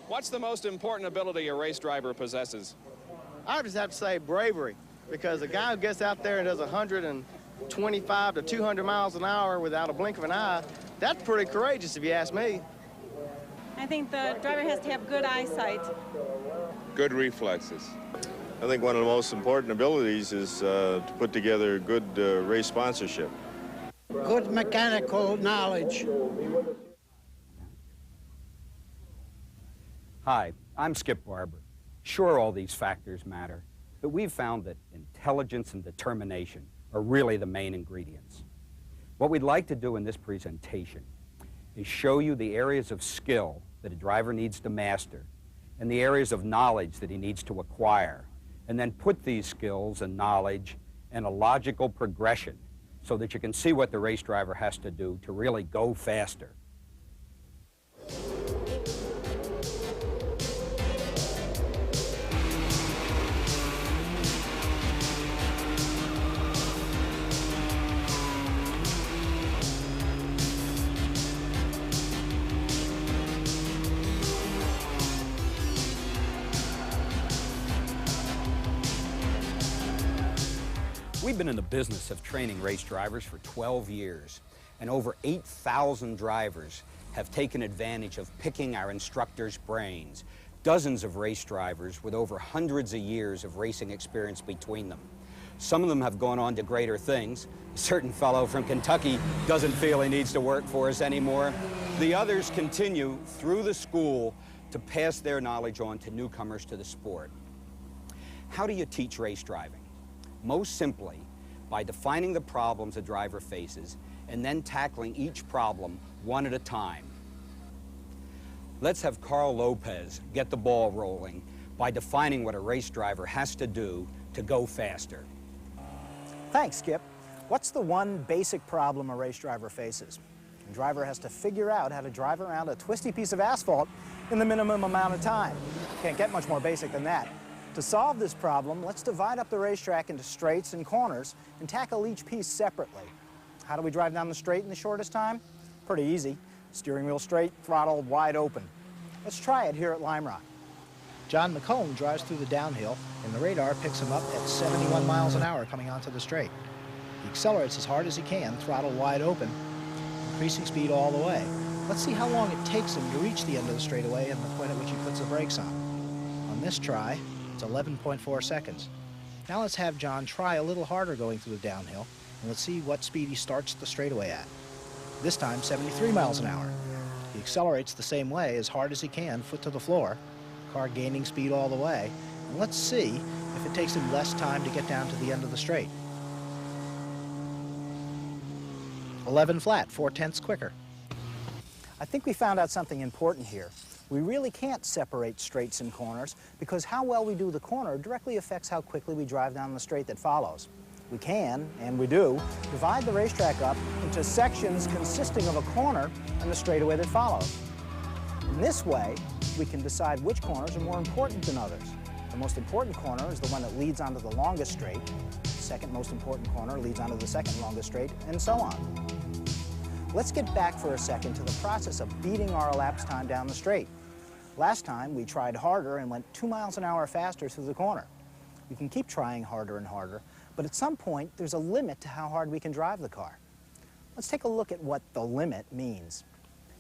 What's the most important ability a race driver possesses? I just have to say bravery, because a guy who gets out there and does 125 to 200 miles an hour without a blink of an eye, that's pretty courageous if you ask me. I think the driver has to have good eyesight. Good reflexes. I think one of the most important abilities is to put together good race sponsorship. Good mechanical knowledge. Hi, I'm Skip Barber. Sure, all these factors matter, but we've found that intelligence and determination are really the main ingredients. What we'd like to do in this presentation is show you the areas of skill that a driver needs to master and the areas of knowledge that he needs to acquire, and then put these skills and knowledge in a logical progression so that you can see what the race driver has to do to really go faster. We've been in the business of training race drivers for 12 years, and over 8,000 drivers have taken advantage of picking our instructors' brains. Dozens of race drivers with over hundreds of years of racing experience between them. Some of them have gone on to greater things. A certain fellow from Kentucky doesn't feel he needs to work for us anymore. The others continue through the school to pass their knowledge on to newcomers to the sport. How do you teach race driving? Most simply, by defining the problems a driver faces and then tackling each problem one at a time. Let's have Carl Lopez get the ball rolling by defining what a race driver has to do to go faster. Thanks, Skip. What's the one basic problem a race driver faces? The driver has to figure out how to drive around a twisty piece of asphalt in the minimum amount of time. Can't get much more basic than that. To solve this problem, let's divide up the racetrack into straights and corners and tackle each piece separately. How do we drive down the straight in the shortest time? Pretty easy. Steering wheel straight, throttle wide open. Let's try it here at Lime Rock. John McComb drives through the downhill, and the radar picks him up at 71 miles an hour coming onto the straight. He accelerates as hard as he can, throttle wide open, increasing speed all the way. Let's see how long it takes him to reach the end of the straightaway and the point at which he puts the brakes on. On this try, it's 11.4 seconds. Now let's have John try a little harder going through the downhill, and let's see what speed he starts the straightaway at. This time, 73 miles an hour. He accelerates the same way, as hard as he can, foot to the floor, car gaining speed all the way, and let's see if it takes him less time to get down to the end of the straight. 11 flat, 4/10 quicker. I think we found out something important here. We really can't separate straights and corners because how well we do the corner directly affects how quickly we drive down the straight that follows. We can, and we do, divide the racetrack up into sections consisting of a corner and the straightaway that follows. In this way, we can decide which corners are more important than others. The most important corner is the one that leads onto the longest straight. The second most important corner leads onto the second longest straight, and so on. Let's get back for a second to the process of beating our elapsed time down the straight. Last time, we tried harder and went 2 miles an hour faster through the corner. We can keep trying harder and harder, but at some point, there's a limit to how hard we can drive the car. Let's take a look at what the limit means.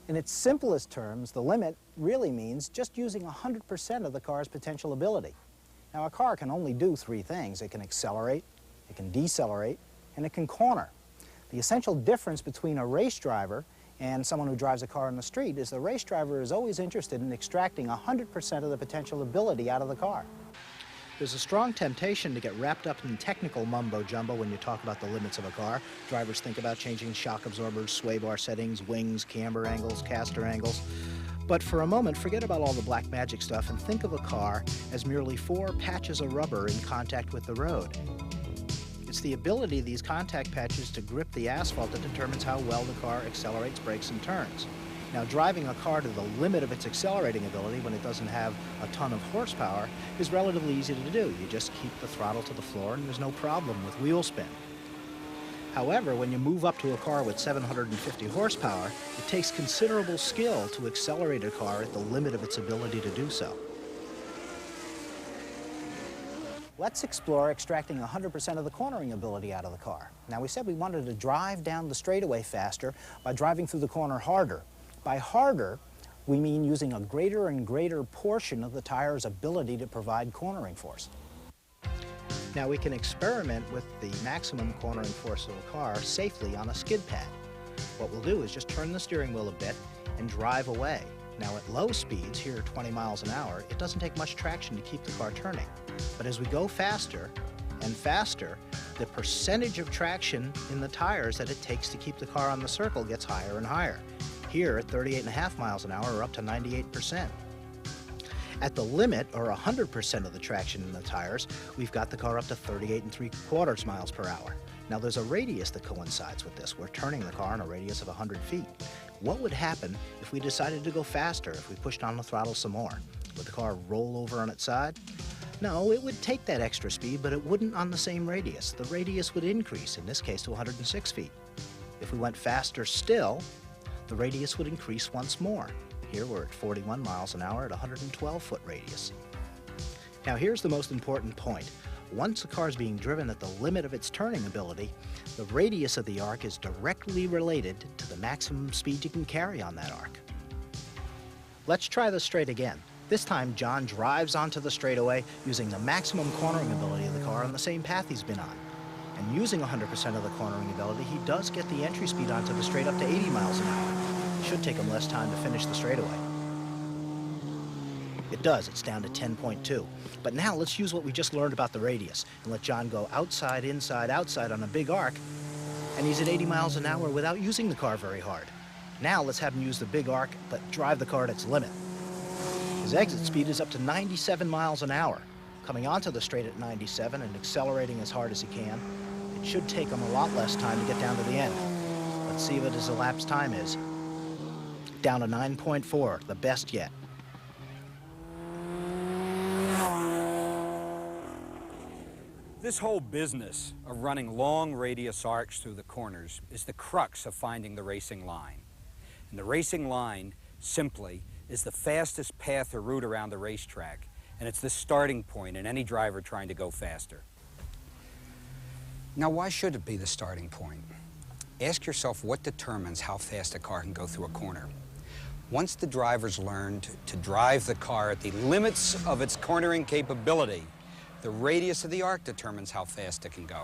In its simplest terms, the limit really means just using 100% of the car's potential ability. Now, a car can only do 3 things. It can accelerate, it can decelerate, and it can corner. The essential difference between a race driver and someone who drives a car on the street is the race driver is always interested in extracting 100% of the potential ability out of the car. There's a strong temptation to get wrapped up in technical mumbo-jumbo when you talk about the limits of a car. Drivers think about changing shock absorbers, sway bar settings, wings, camber angles, caster angles. But for a moment, forget about all the black magic stuff and think of a car as merely 4 patches of rubber in contact with the road. It's the ability of these contact patches to grip the asphalt that determines how well the car accelerates, brakes, and turns. Now, driving a car to the limit of its accelerating ability when it doesn't have a ton of horsepower is relatively easy to do. You just keep the throttle to the floor and there's no problem with wheel spin. However, when you move up to a car with 750 horsepower, it takes considerable skill to accelerate a car at the limit of its ability to do so. Let's explore extracting 100% of the cornering ability out of the car. Now, we said we wanted to drive down the straightaway faster by driving through the corner harder. By harder, we mean using a greater and greater portion of the tire's ability to provide cornering force. Now we can experiment with the maximum cornering force of a car safely on a skid pad. What we'll do is just turn the steering wheel a bit and drive away. Now at low speeds, here 20 miles an hour, it doesn't take much traction to keep the car turning. But as we go faster and faster, the percentage of traction in the tires that it takes to keep the car on the circle gets higher and higher. Here at 38.5 miles an hour, we're up to 98%. At the limit, or 100% of the traction in the tires, we've got the car up to 38.75 miles per hour. Now there's a radius that coincides with this. We're turning the car in a radius of 100 feet. What would happen if we decided to go faster, if we pushed on the throttle some more? Would the car roll over on its side? No, it would take that extra speed, but it wouldn't on the same radius. The radius would increase, in this case to 106 feet. If we went faster still, the radius would increase once more. Here we're at 41 miles an hour at 112-foot radius. Now here's the most important point. Once a car is being driven at the limit of its turning ability, the radius of the arc is directly related to the maximum speed you can carry on that arc. Let's try this straight again. This time John drives onto the straightaway using the maximum cornering ability of the car on the same path he's been on. And using 100% of the cornering ability, he does get the entry speed onto the straight up to 80 miles an hour. Should take him less time to finish the straightaway. It does, it's down to 10.2. But now let's use what we just learned about the radius and let John go outside, inside, outside on a big arc, and he's at 80 miles an hour without using the car very hard. Now let's have him use the big arc, but drive the car at its limit. His exit speed is up to 97 miles an hour. Coming onto the straight at 97 and accelerating as hard as he can, it should take him a lot less time to get down to the end. Let's see what his elapsed time is. Down to 9.4, the best yet. This whole business of running long radius arcs through the corners is the crux of finding the racing line. And the racing line, simply, is the fastest path or route around the racetrack, and it's the starting point in any driver trying to go faster. Now, why should it be the starting point? Ask yourself what determines how fast a car can go through a corner. Once the driver's learned to drive the car at the limits of its cornering capability, the radius of the arc determines how fast it can go.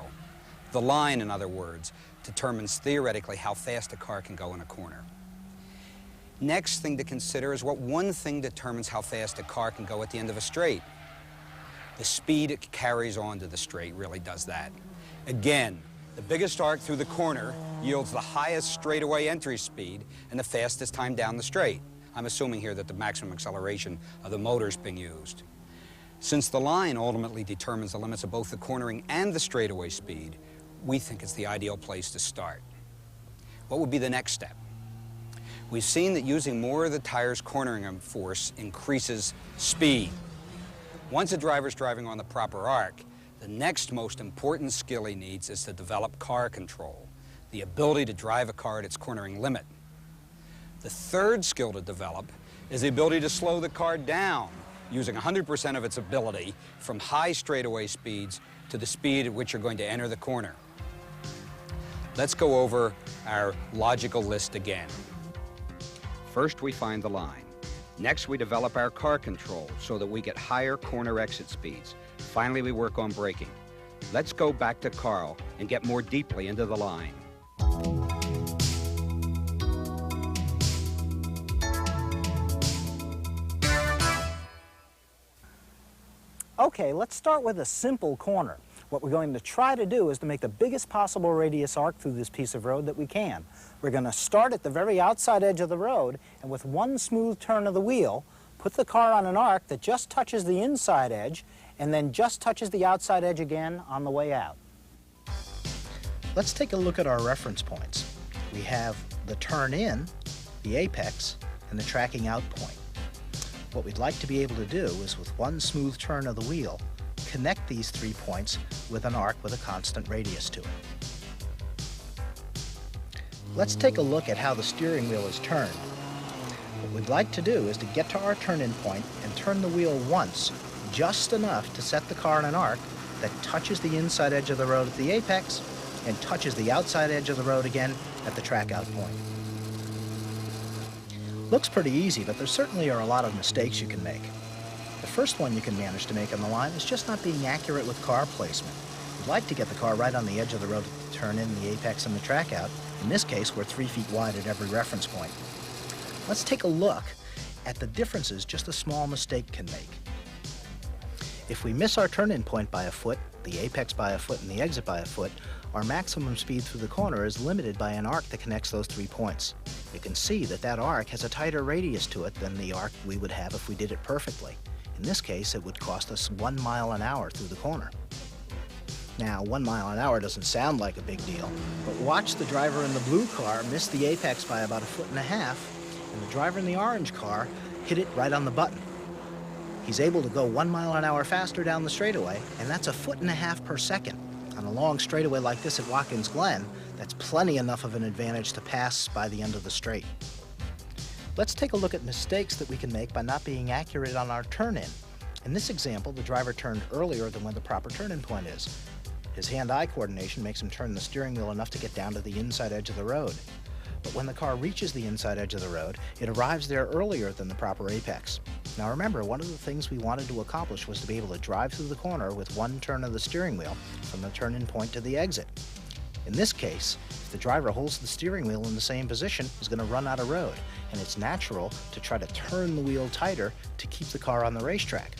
The line, in other words, determines theoretically how fast a car can go in a corner. Next thing to consider is what one thing determines how fast a car can go at the end of a straight. The speed it carries onto the straight really does that. Again, the biggest arc through the corner yields the highest straightaway entry speed and the fastest time down the straight. I'm assuming here that the maximum acceleration of the motor's being used. Since the line ultimately determines the limits of both the cornering and the straightaway speed, we think it's the ideal place to start. What would be the next step? We've seen that using more of the tire's cornering force increases speed. Once a driver's driving on the proper arc, the next most important skill he needs is to develop car control, the ability to drive a car at its cornering limit. The third skill to develop is the ability to slow the car down, using 100% of its ability from high straightaway speeds to the speed at which you're going to enter the corner. Let's go over our logical list again. First, we find the line. Next, we develop our car control so that we get higher corner exit speeds. Finally, we work on braking. Let's go back to Carl and get more deeply into the line. Okay, let's start with a simple corner. What we're going to try to do is to make the biggest possible radius arc through this piece of road that we can. We're going to start at the very outside edge of the road, and with one smooth turn of the wheel, put the car on an arc that just touches the inside edge and then just touches the outside edge again on the way out. Let's take a look at our reference points. We have the turn in, the apex, and the tracking out point. What we'd like to be able to do is, with one smooth turn of the wheel, connect these 3 points with an arc with a constant radius to it. Let's take a look at how the steering wheel is turned. What we'd like to do is to get to our turn-in point and turn the wheel once, just enough to set the car in an arc that touches the inside edge of the road at the apex and touches the outside edge of the road again at the track-out point. Looks pretty easy, but there certainly are a lot of mistakes you can make. The first one you can manage to make on the line is just not being accurate with car placement. You'd like to get the car right on the edge of the road at the turn-in, the apex, and the track-out. In this case, we're 3 feet wide at every reference point. Let's take a look at the differences just a small mistake can make. If we miss our turn-in point by a foot, the apex by a foot, and the exit by a foot, our maximum speed through the corner is limited by an arc that connects those 3 points. You can see that that arc has a tighter radius to it than the arc we would have if we did it perfectly. In this case, it would cost us 1 mile an hour through the corner. Now, 1 mile an hour doesn't sound like a big deal, but watch the driver in the blue car miss the apex by about 1.5 feet, and the driver in the orange car hit it right on the button. He's able to go 1 mile an hour faster down the straightaway, and that's 1.5 feet per second. On a long straightaway like this at Watkins Glen, that's plenty enough of an advantage to pass by the end of the straight. Let's take a look at mistakes that we can make by not being accurate on our turn-in. In this example, the driver turned earlier than when the proper turn-in point is. His hand-eye coordination makes him turn the steering wheel enough to get down to the inside edge of the road. But when the car reaches the inside edge of the road, it arrives there earlier than the proper apex. Now remember, one of the things we wanted to accomplish was to be able to drive through the corner with 1 turn of the steering wheel from the turn-in point to the exit. In this case, if the driver holds the steering wheel in the same position, he's going to run out of road, and it's natural to try to turn the wheel tighter to keep the car on the racetrack.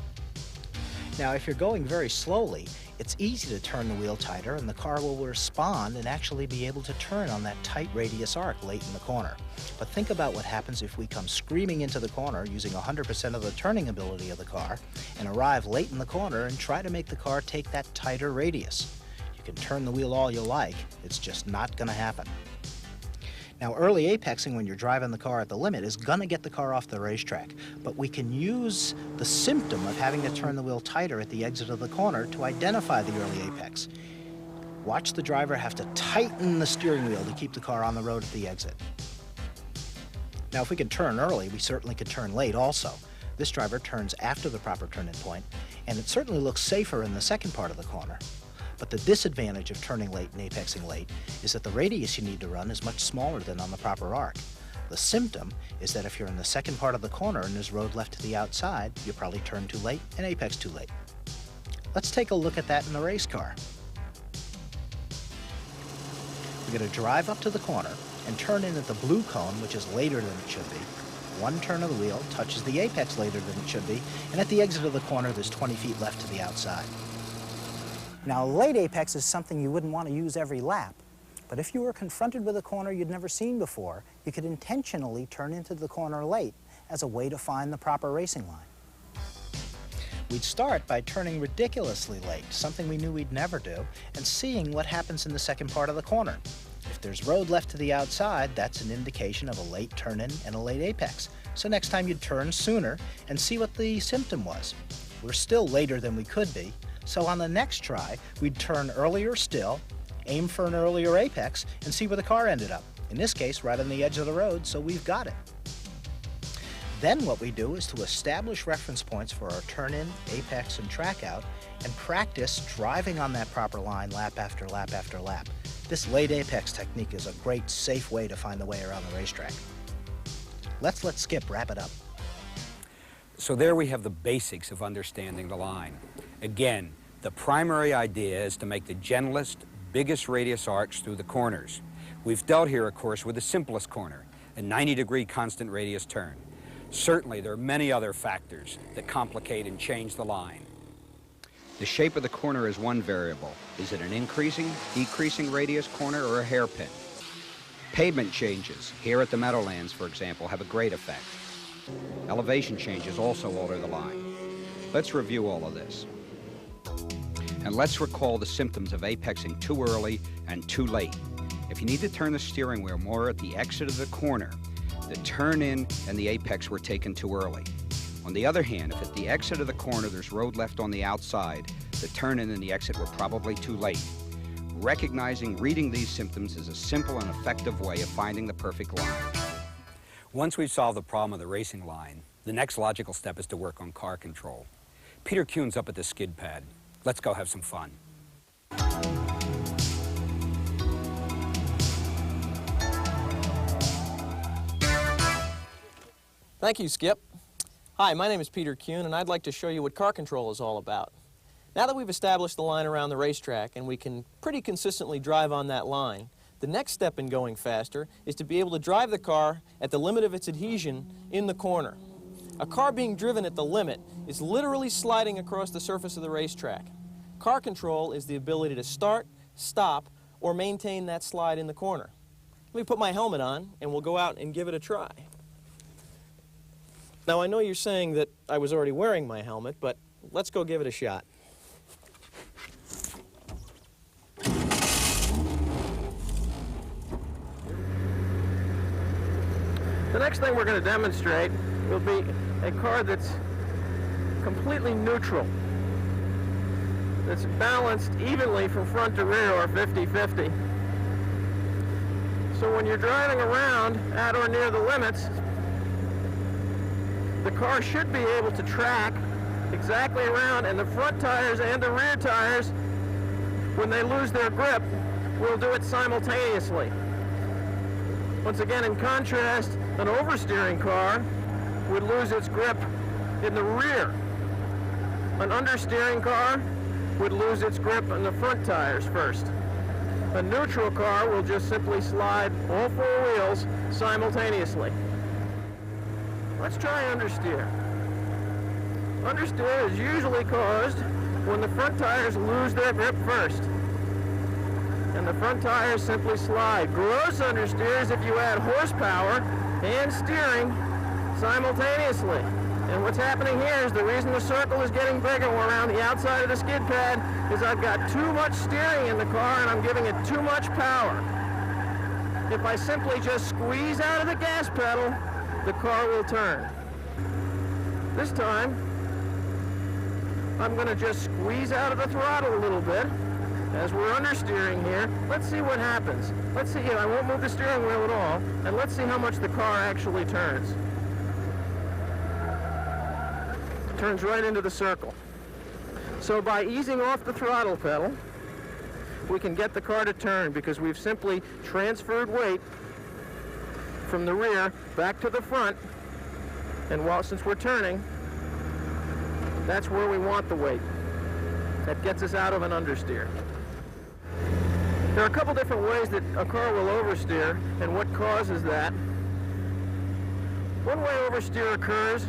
Now, if you're going very slowly, it's easy to turn the wheel tighter and the car will respond and actually be able to turn on that tight radius arc late in the corner. But think about what happens if we come screaming into the corner using 100% of the turning ability of the car and arrive late in the corner and try to make the car take that tighter radius. You can turn the wheel all you like, it's just not going to happen. Now, early apexing when you're driving the car at the limit is going to get the car off the racetrack, but we can use the symptom of having to turn the wheel tighter at the exit of the corner to identify the early apex. Watch the driver have to tighten the steering wheel to keep the car on the road at the exit. Now, if we can turn early, we certainly could turn late also. This driver turns after the proper turn-in point, and it certainly looks safer in the second part of the corner. But the disadvantage of turning late and apexing late is that the radius you need to run is much smaller than on the proper arc. The symptom is that if you're in the second part of the corner and there's road left to the outside, you'll probably turn too late and apex too late. Let's take a look at that in the race car. We're going to drive up to the corner and turn in at the blue cone, which is later than it should be. 1 turn of the wheel touches the apex later than it should be, and at the exit of the corner, there's 20 feet left to the outside. Now, late apex is something you wouldn't want to use every lap, but if you were confronted with a corner you'd never seen before, you could intentionally turn into the corner late as a way to find the proper racing line. We'd start by turning ridiculously late, something we knew we'd never do, and seeing what happens in the second part of the corner. If there's road left to the outside, that's an indication of a late turn-in and a late apex. So next time you'd turn sooner and see what the symptom was. We're still later than we could be, so on the next try, we'd turn earlier still, aim for an earlier apex, and see where the car ended up. In this case, right on the edge of the road, so we've got it. Then what we do is to establish reference points for our turn-in, apex, and track-out, and practice driving on that proper line lap after lap after lap. This late apex technique is a great, safe way to find the way around the racetrack. Let's let Skip wrap it up. So there we have the basics of understanding the line. Again, the primary idea is to make the gentlest, biggest radius arcs through the corners. We've dealt here, of course, with the simplest corner, a 90-degree constant radius turn. Certainly, there are many other factors that complicate and change the line. The shape of the corner is one variable. Is it an increasing, decreasing radius corner or a hairpin? Pavement changes, here at the Meadowlands, for example, have a great effect. Elevation changes also alter the line. Let's review all of this. And let's recall the symptoms of apexing too early and too late. If you need to turn the steering wheel more at the exit of the corner, the turn-in and the apex were taken too early. On the other hand, if at the exit of the corner there's road left on the outside, the turn-in and the exit were probably too late. recognizing, reading these symptoms is a simple and effective way of finding the perfect line. Once we've solved the problem of the racing line, the next logical step is to work on car control. Peter Kuhn's up at the skid pad. Let's go have some fun. Thank you, Skip. Hi, my name is Peter Kuhn, and I'd like to show you what car control is all about. Now that we've established the line around the racetrack and we can pretty consistently drive on that line, the next step in going faster is to be able to drive the car at the limit of its adhesion in the corner. A car being driven at the limit is literally sliding across the surface of the racetrack. Car control is the ability to start, stop, or maintain that slide in the corner. Let me put my helmet on and we'll go out and give it a try. Now, I know you're saying that I was already wearing my helmet, but let's go give it a shot. The next thing we're going to demonstrate will be a car that's completely neutral, that's balanced evenly from front to rear, or 50-50. So when you're driving around at or near the limits, the car should be able to track exactly around, and the front tires and the rear tires, when they lose their grip, will do it simultaneously. Once again, in contrast, an oversteering car would lose its grip in the rear. An understeering car would lose its grip on the front tires first. A neutral car will just simply slide all four wheels simultaneously. Let's try understeer. Understeer is usually caused when the front tires lose their grip first, and the front tires simply slide. Gross understeer is if you add horsepower and steering simultaneously. And what's happening here is the reason the circle is getting bigger around the outside of the skid pad is I've got too much steering in the car and I'm giving it too much power. If I simply just squeeze out of the gas pedal, the car will turn. This time, I'm going to just squeeze out of the throttle a little bit as we're understeering here. Let's see what happens. Let's see here. I won't move the steering wheel at all, and let's see how much the car actually turns. It turns right into the circle. So by easing off the throttle pedal, we can get the car to turn because we've simply transferred weight from the rear back to the front, and since we're turning, that's where we want the weight. That gets us out of an understeer. There are a couple different ways that a car will oversteer and what causes that. One way oversteer occurs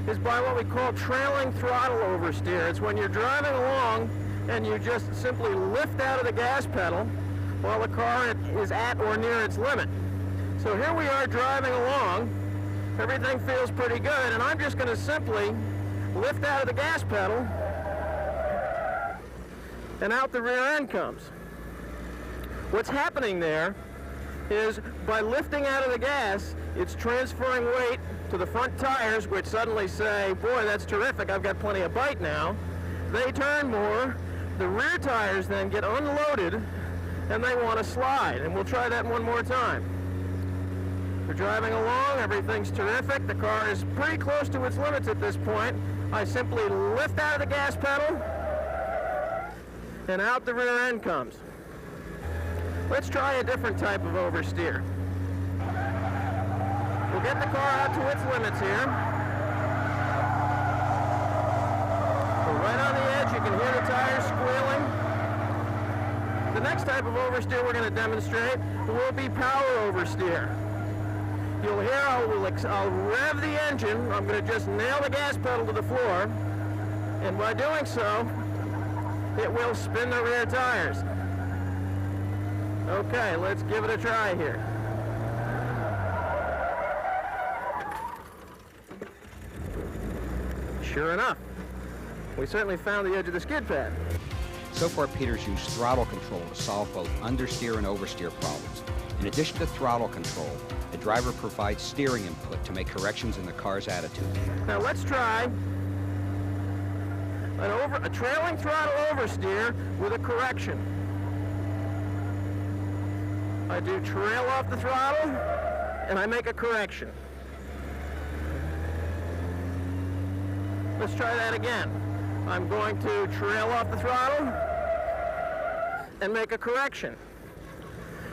is by what we call trailing throttle oversteer. It's when you're driving along and you just simply lift out of the gas pedal while the car is at or near its limit. So here we are driving along, everything feels pretty good, and I'm just going to simply lift out of the gas pedal, and out the rear end comes. What's happening there is by lifting out of the gas, it's transferring weight to the front tires, which suddenly say, boy, that's terrific, I've got plenty of bite now. They turn more, the rear tires then get unloaded, and they want to slide, and we'll try that one more time. We're driving along, everything's terrific, the car is pretty close to its limits at this point. I simply lift out of the gas pedal, and out the rear end comes. Let's try a different type of oversteer. We'll get the car out to its limits here. We're right on the edge, you can hear the tires squealing. The next type of oversteer we're going to demonstrate will be power oversteer. You'll hear I'll rev the engine, I'm going to just nail the gas pedal to the floor, and by doing so, it will spin the rear tires. Okay, let's give it a try here. Sure enough, we certainly found the edge of the skid pad. So far, Peter's used throttle control to solve both understeer and oversteer problems. In addition to throttle control, the driver provides steering input to make corrections in the car's attitude. Now let's try a trailing throttle oversteer with a correction. I do trail off the throttle, and I make a correction. Let's try that again. I'm going to trail off the throttle and make a correction.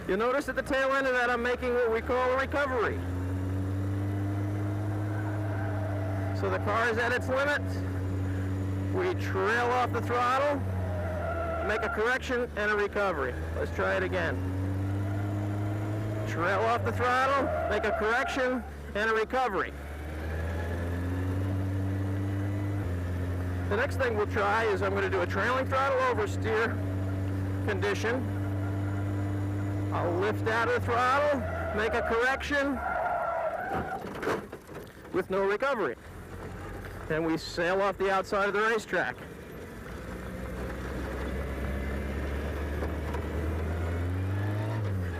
You'll notice at the tail end of that I'm making what we call a recovery. So the car is at its limit. We trail off the throttle, make a correction and a recovery. Let's try it again. Trail off the throttle, make a correction and a recovery. The next thing we'll try is I'm going to do a trailing throttle oversteer condition. I'll lift out of the throttle, make a correction with no recovery. And we sail off the outside of the racetrack.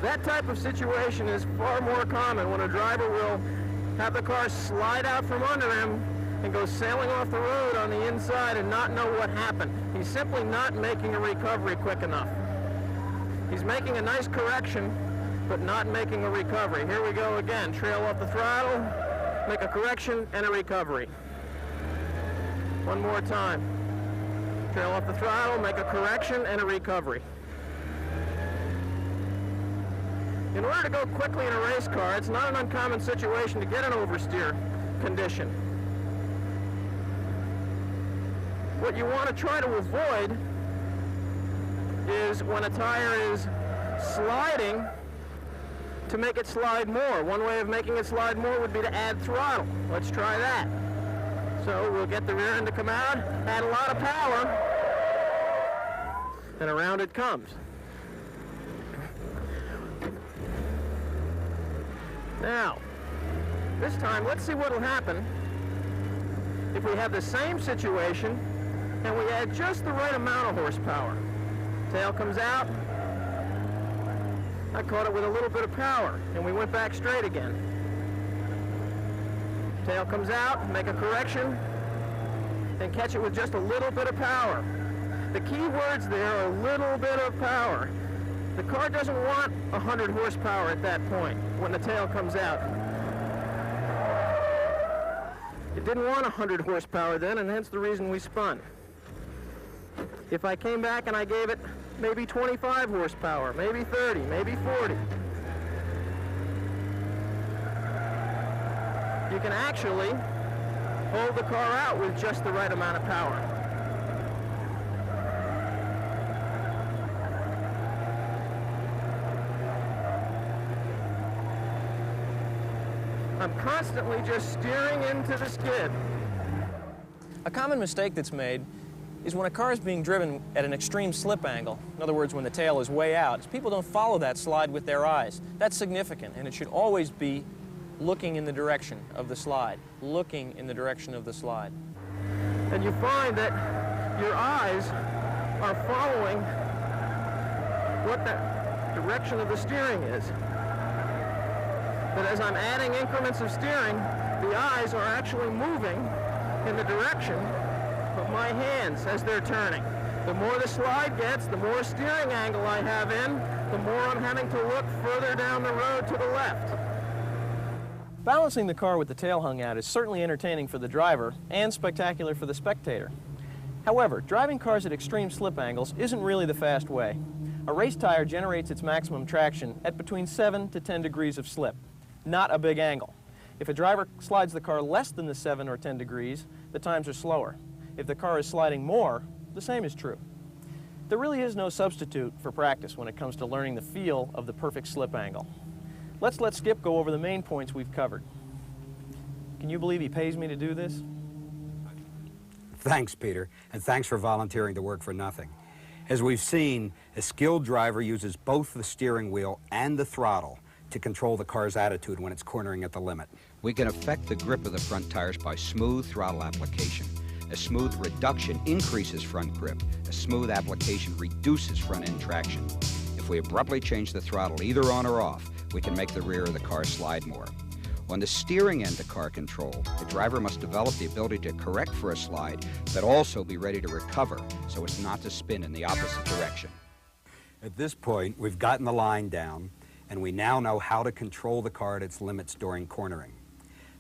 That type of situation is far more common when a driver will have the car slide out from under him and go sailing off the road on the inside and not know what happened. He's simply not making a recovery quick enough. He's making a nice correction, but not making a recovery. Here we go again. Trail off the throttle, make a correction and a recovery. One more time. Trail off the throttle, make a correction and a recovery. In order to go quickly in a race car, it's not an uncommon situation to get an oversteer condition. What you want to try to avoid is when a tire is sliding, to make it slide more. One way of making it slide more would be to add throttle. Let's try that. So we'll get the rear end to come out, add a lot of power, and around it comes. Now, this time, let's see what will happen if we have the same situation and we add just the right amount of horsepower. Tail comes out. I caught it with a little bit of power, and we went back straight again. Tail comes out, make a correction, and catch it with just a little bit of power. The key words there are a little bit of power. The car doesn't want 100 horsepower at that point when the tail comes out. It didn't want 100 horsepower then, and hence the reason we spun. If I came back and I gave it maybe 25 horsepower, maybe 30, maybe 40, you can actually hold the car out with just the right amount of power. I'm constantly just steering into the skid. A common mistake that's made is when a car is being driven at an extreme slip angle, in other words, when the tail is way out, is people don't follow that slide with their eyes. That's significant, and it should always be looking in the direction of the slide, looking in the direction of the slide. And you find that your eyes are following what the direction of the steering is. But as I'm adding increments of steering, the eyes are actually moving in the direction of my hands as they're turning. The more the slide gets, the more steering angle I have in, the more I'm having to look further down the road to the left. Balancing the car with the tail hung out is certainly entertaining for the driver and spectacular for the spectator. However, driving cars at extreme slip angles isn't really the fast way. A race tire generates its maximum traction at between 7 to 10 degrees of slip, not a big angle. If a driver slides the car less than the 7 or 10 degrees, the times are slower. If the car is sliding more, the same is true. There really is no substitute for practice when it comes to learning the feel of the perfect slip angle. Let's let Skip go over the main points we've covered. Can you believe he pays me to do this? Thanks, Peter, and thanks for volunteering to work for nothing. As we've seen, a skilled driver uses both the steering wheel and the throttle to control the car's attitude when it's cornering at the limit. We can affect the grip of the front tires by smooth throttle application. A smooth reduction increases front grip. A smooth application reduces front end traction. If we abruptly change the throttle either on or off, we can make the rear of the car slide more. On the steering end of car control, the driver must develop the ability to correct for a slide, but also be ready to recover so as not to spin in the opposite direction. At this point, we've gotten the line down, and we now know how to control the car at its limits during cornering.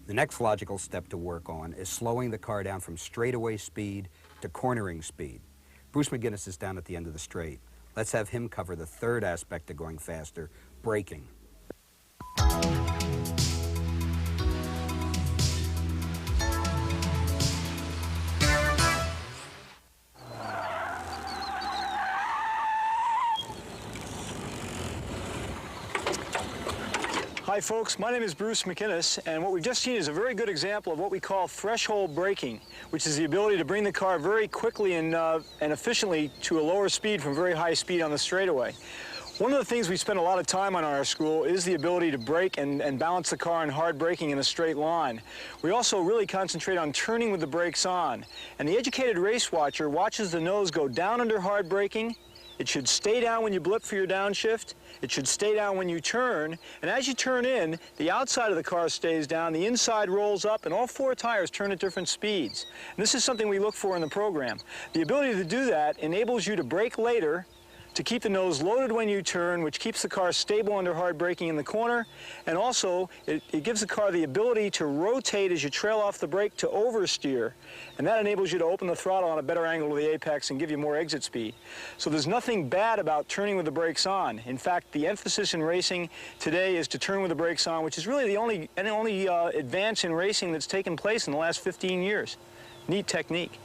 The next logical step to work on is slowing the car down from straightaway speed to cornering speed. Bruce McGinnis is down at the end of the straight. Let's have him cover the third aspect of going faster, braking. Hi folks, my name is Bruce McInnes, and what we've just seen is a very good example of what we call threshold braking, which is the ability to bring the car very quickly and efficiently to a lower speed from very high speed on the straightaway. One of the things we spend a lot of time on in our school is the ability to brake and balance the car in hard braking in a straight line. We also really concentrate on turning with the brakes on, and the educated race watcher watches the nose go down under hard braking. It should stay down when you blip for your downshift. It should stay down when you turn. And as you turn in, the outside of the car stays down, the inside rolls up, and all four tires turn at different speeds. And this is something we look for in the program. The ability to do that enables you to brake later, to keep the nose loaded when you turn, which keeps the car stable under hard braking in the corner, and also it gives the car the ability to rotate as you trail off the brake to oversteer, and that enables you to open the throttle on a better angle to the apex and give you more exit speed. So there's nothing bad about turning with the brakes on. In fact, the emphasis in racing today is to turn with the brakes on, which is really the only advance in racing that's taken place in the last 15 years. Neat technique.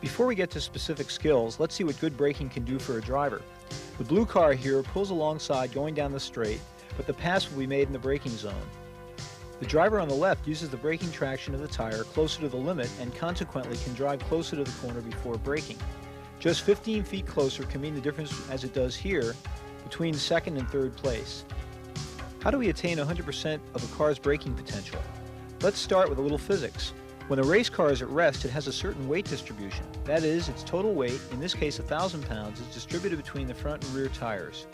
Before we get to specific skills, let's see what good braking can do for a driver. The blue car here pulls alongside going down the straight, but the pass will be made in the braking zone. The driver on the left uses the braking traction of the tire closer to the limit and consequently can drive closer to the corner before braking. Just 15 feet closer can mean the difference, as it does here, between second and third place. How do we attain 100% of a car's braking potential? Let's start with a little physics. When a race car is at rest, it has a certain weight distribution. That is, its total weight, in this case 1,000 pounds, is distributed between the front and rear tires.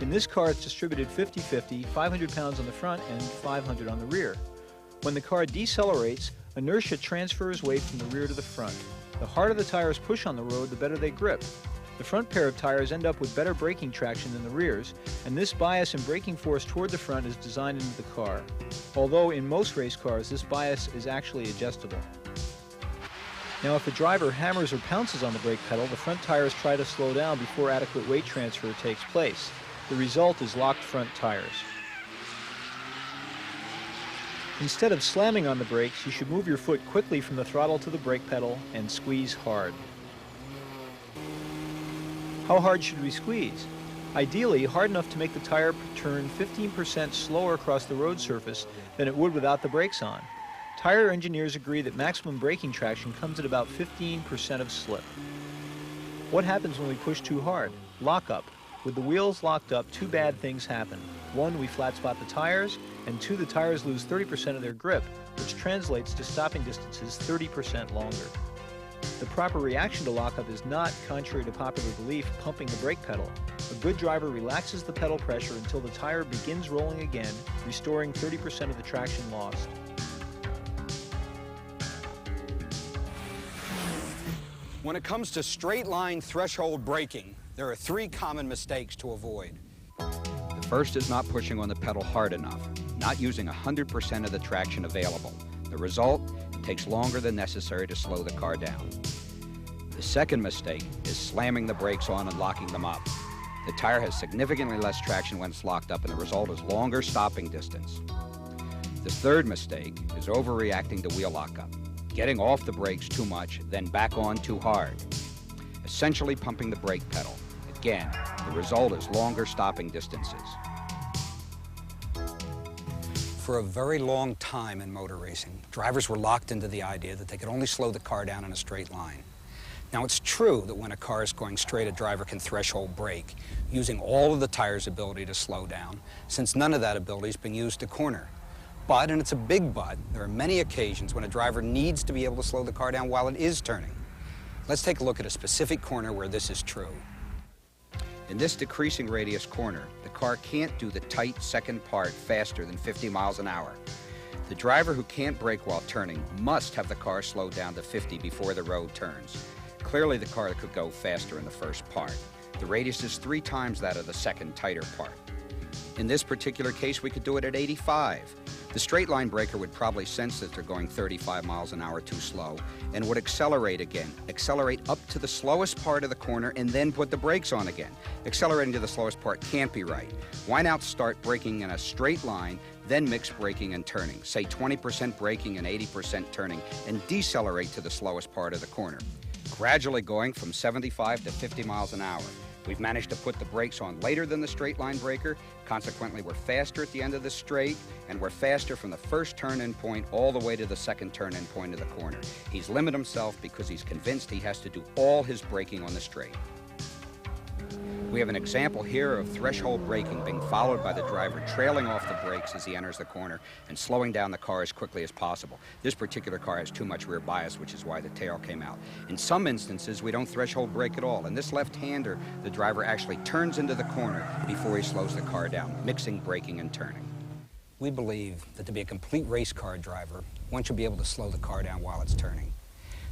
In this car, it's distributed 50-50, 500 pounds on the front and 500 on the rear. When the car decelerates, inertia transfers weight from the rear to the front. The harder the tires push on the road, the better they grip. The front pair of tires end up with better braking traction than the rears, and this bias in braking force toward the front is designed into the car. Although in most race cars, this bias is actually adjustable. Now, if a driver hammers or pounces on the brake pedal, the front tires try to slow down before adequate weight transfer takes place. The result is locked front tires. Instead of slamming on the brakes, you should move your foot quickly from the throttle to the brake pedal and squeeze hard. How hard should we squeeze? Ideally, hard enough to make the tire turn 15% slower across the road surface than it would without the brakes on. Tire engineers agree that maximum braking traction comes at about 15% of slip. What happens when we push too hard? Lockup. With the wheels locked up, two bad things happen. One, we flat spot the tires, and two, the tires lose 30% of their grip, which translates to stopping distances 30% longer. The proper reaction to lockup is not, contrary to popular belief, pumping the brake pedal. A good driver relaxes the pedal pressure until the tire begins rolling again, restoring 30% of the traction lost. When it comes to straight line threshold braking, there are three common mistakes to avoid. The first is not pushing on the pedal hard enough, not using 100% of the traction available. The result? It takes longer than necessary to slow the car down. The second mistake is slamming the brakes on and locking them up. The tire has significantly less traction when it's locked up, and the result is longer stopping distance. The third mistake is overreacting to wheel lockup, getting off the brakes too much, then back on too hard, essentially pumping the brake pedal. Again, the result is longer stopping distances. For a very long time in motor racing, drivers were locked into the idea that they could only slow the car down in a straight line. Now, it's true that when a car is going straight, a driver can threshold brake, using all of the tire's ability to slow down, since none of that ability is being used to corner. But, and it's a big but, there are many occasions when a driver needs to be able to slow the car down while it is turning. Let's take a look at a specific corner where this is true. In this decreasing radius corner, the car can't do the tight second part faster than 50 miles an hour. The driver who can't brake while turning must have the car slow down to 50 before the road turns. Clearly, the car could go faster in the first part. The radius is 3 times that of the second tighter part. In this particular case, we could do it at 85. The straight line braker would probably sense that they're going 35 miles an hour too slow and would accelerate again. Accelerate up to the slowest part of the corner and then put the brakes on again. Accelerating to the slowest part can't be right. Why not start braking in a straight line, then mix braking and turning? Say 20% braking and 80% turning, and decelerate to the slowest part of the corner. Gradually going from 75 to 50 miles an hour. We've managed to put the brakes on later than the straight line braker. Consequently, we're faster at the end of the straight, and we're faster from the first turn-in point all the way to the second turn-in point of the corner. He's limited himself because he's convinced he has to do all his braking on the straight. We have an example here of threshold braking being followed by the driver trailing off the brakes as he enters the corner and slowing down the car as quickly as possible. This particular car has too much rear bias, which is why the tail came out. In some instances, we don't threshold brake at all. In this left-hander, the driver actually turns into the corner before he slows the car down, mixing braking and turning. We believe that to be a complete race car driver, one should be able to slow the car down while it's turning.